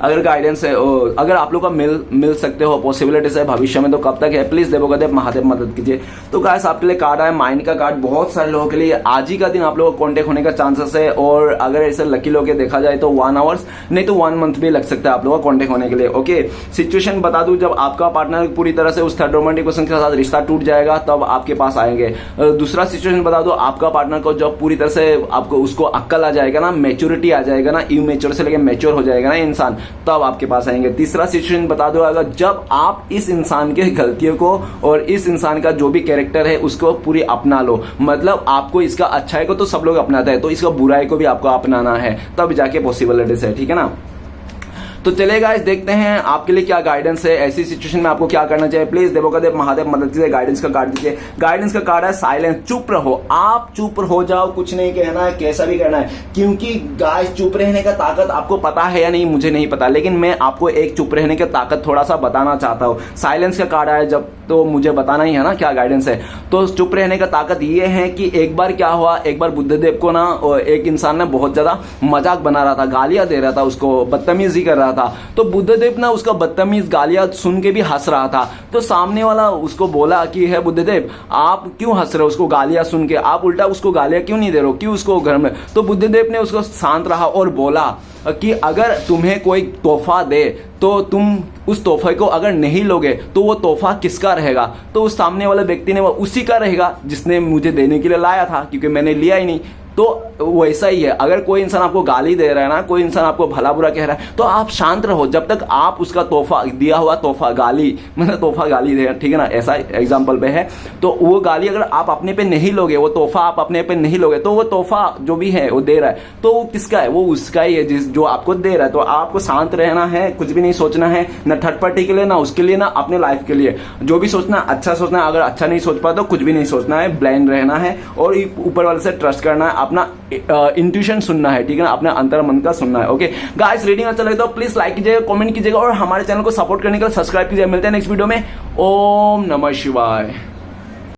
अगर गाइडेंस है, अगर आप लोग का मिल सकते हो, पॉसिबिलिटीज है भविष्य में, तो कब तक है? प्लीज देवों का देव महादेव मदद कीजिए। तो गाइस आपके लिए कार्ड है माइंड का कार्ड। बहुत सारे लोगों के लिए आज ही का दिन आप लोगों को कॉन्टेक्ट होने का चांसेस है, और अगर ऐसे लकी लोग देखा जाए तो 1 आवर्स नहीं तो 1 मंथ भी लग सकता है आप लोगों को कॉन्टेक्ट होने के लिए। ओके, सिचुएशन बता दूं, जब आपका पार्टनर पूरी तरह से उस थर्ड रोमांटिक पर्सन के साथ रिश्ता टूट जाएगा तब आपके पास आएंगे। दूसरा सिचुएशन बता दो, आपका पार्टनर को जब पूरी तरह से आपको उसको अक्ल आ जाएगा ना, मेच्योरिटी आ जाएगा ना, इमेच्योर से लेकर मेच्योर हो जाएगा ना इंसान, तब आपके पास आएंगे। तीसरा सिचुएशन बता दो, अगर जब आप इस इंसान के गलतियों को और इस इंसान का जो भी कैरेक्टर है उसको पूरी अपना लो, मतलब आपको इसका अच्छाई को तो सब लोग अपनाते हैं, तो इसका बुराई को भी आपको अपनाना है, तब जाके पॉसिबिलिटीज है, ठीक है ना। तो चलेगा, इस देखते हैं आपके लिए क्या गाइडेंस है, ऐसी सिचुएशन में आपको क्या करना चाहिए। प्लीज देवों का देव महादेव मदद कीजिए, गाइडेंस का कार्ड दीजिए। गाइडेंस का कार्ड है साइलेंस, चुप रहो, आप चुप हो जाओ, कुछ नहीं कहना है, कैसा भी करना है। क्योंकि गाइस चुप रहने का ताकत आपको पता है या नहीं मुझे नहीं पता, लेकिन मैं आपको एक चुप रहने की ताकत थोड़ा सा बताना चाहता हूँ। साइलेंस का कार्ड आया जब, तो मुझे बताना ही है ना क्या गाइडेंस है। तो चुप रहने का ताकत ये है कि एक बार क्या हुआ, एक बार बुद्धदेव को ना एक इंसान ने बहुत ज्यादा मजाक बना रहा था, गालियां दे रहा था, उसको बदतमीजी कर रहा था। तो बुद्धदेव ना उसका बदतमीज गालियां सुन के भी हंस रहा था। तो सामने वाला उसको बोला कि है बुद्धदेव आप क्यों हंस रहे हो, उसको गालियां सुन के, आप उल्टा उसको गालियां क्यों नहीं दे रहे हो, क्यों उसको घर में। तो बुद्धदेव ने उसको शांत रहा और बोला कि अगर तुम्हें कोई तोहफा दे तो तुम उस तोहफे को अगर नहीं लोगे तो वो तोहफा किसका रहेगा। तो उस सामने वाले व्यक्ति ने वो उसी का रहेगा जिसने मुझे देने के लिए लाया था, क्योंकि मैंने लिया ही नहीं। तो वैसा ही है, अगर कोई इंसान आपको गाली दे रहा है ना, कोई इंसान आपको भला बुरा कह रहा है, तो आप शांत रहो जब तक आप उसका तोहफा दिया हुआ तोहफा गाली, मतलब तोहफा गाली दे, ठीक है ना, ऐसा एग्जाम्पल पे है। तो वो गाली अगर आप अपने पे नहीं लोगे, वो तोहफा आप अपने पे नहीं लोगे, तो वो तोहफा जो भी है वो दे रहा है तो वो किसका है, वो उसका ही है जिस जो आपको दे रहा है। तो आपको शांत रहना है, कुछ भी नहीं सोचना है, ना थर्ड पार्टी के लिए, ना उसके लिए, ना अपने लाइफ के लिए। जो भी सोचना अच्छा सोचना है, अगर अच्छा नहीं सोच पाए तो कुछ भी नहीं सोचना है, ब्लाइंड रहना है और ऊपर वाले से ट्रस्ट करना है, अपना इंट्यूशन सुनना है, ठीक है ना, अपने अंतर मन का सुनना है। ओके गाइस, रीडिंग अच्छा लगे तो प्लीज लाइक कीजिएगा, कमेंट कीजिएगा और हमारे चैनल को सपोर्ट करने के लिए सब्सक्राइब कीजिएगा। मिलते हैं नेक्स्ट वीडियो में। ओम नमः शिवाय।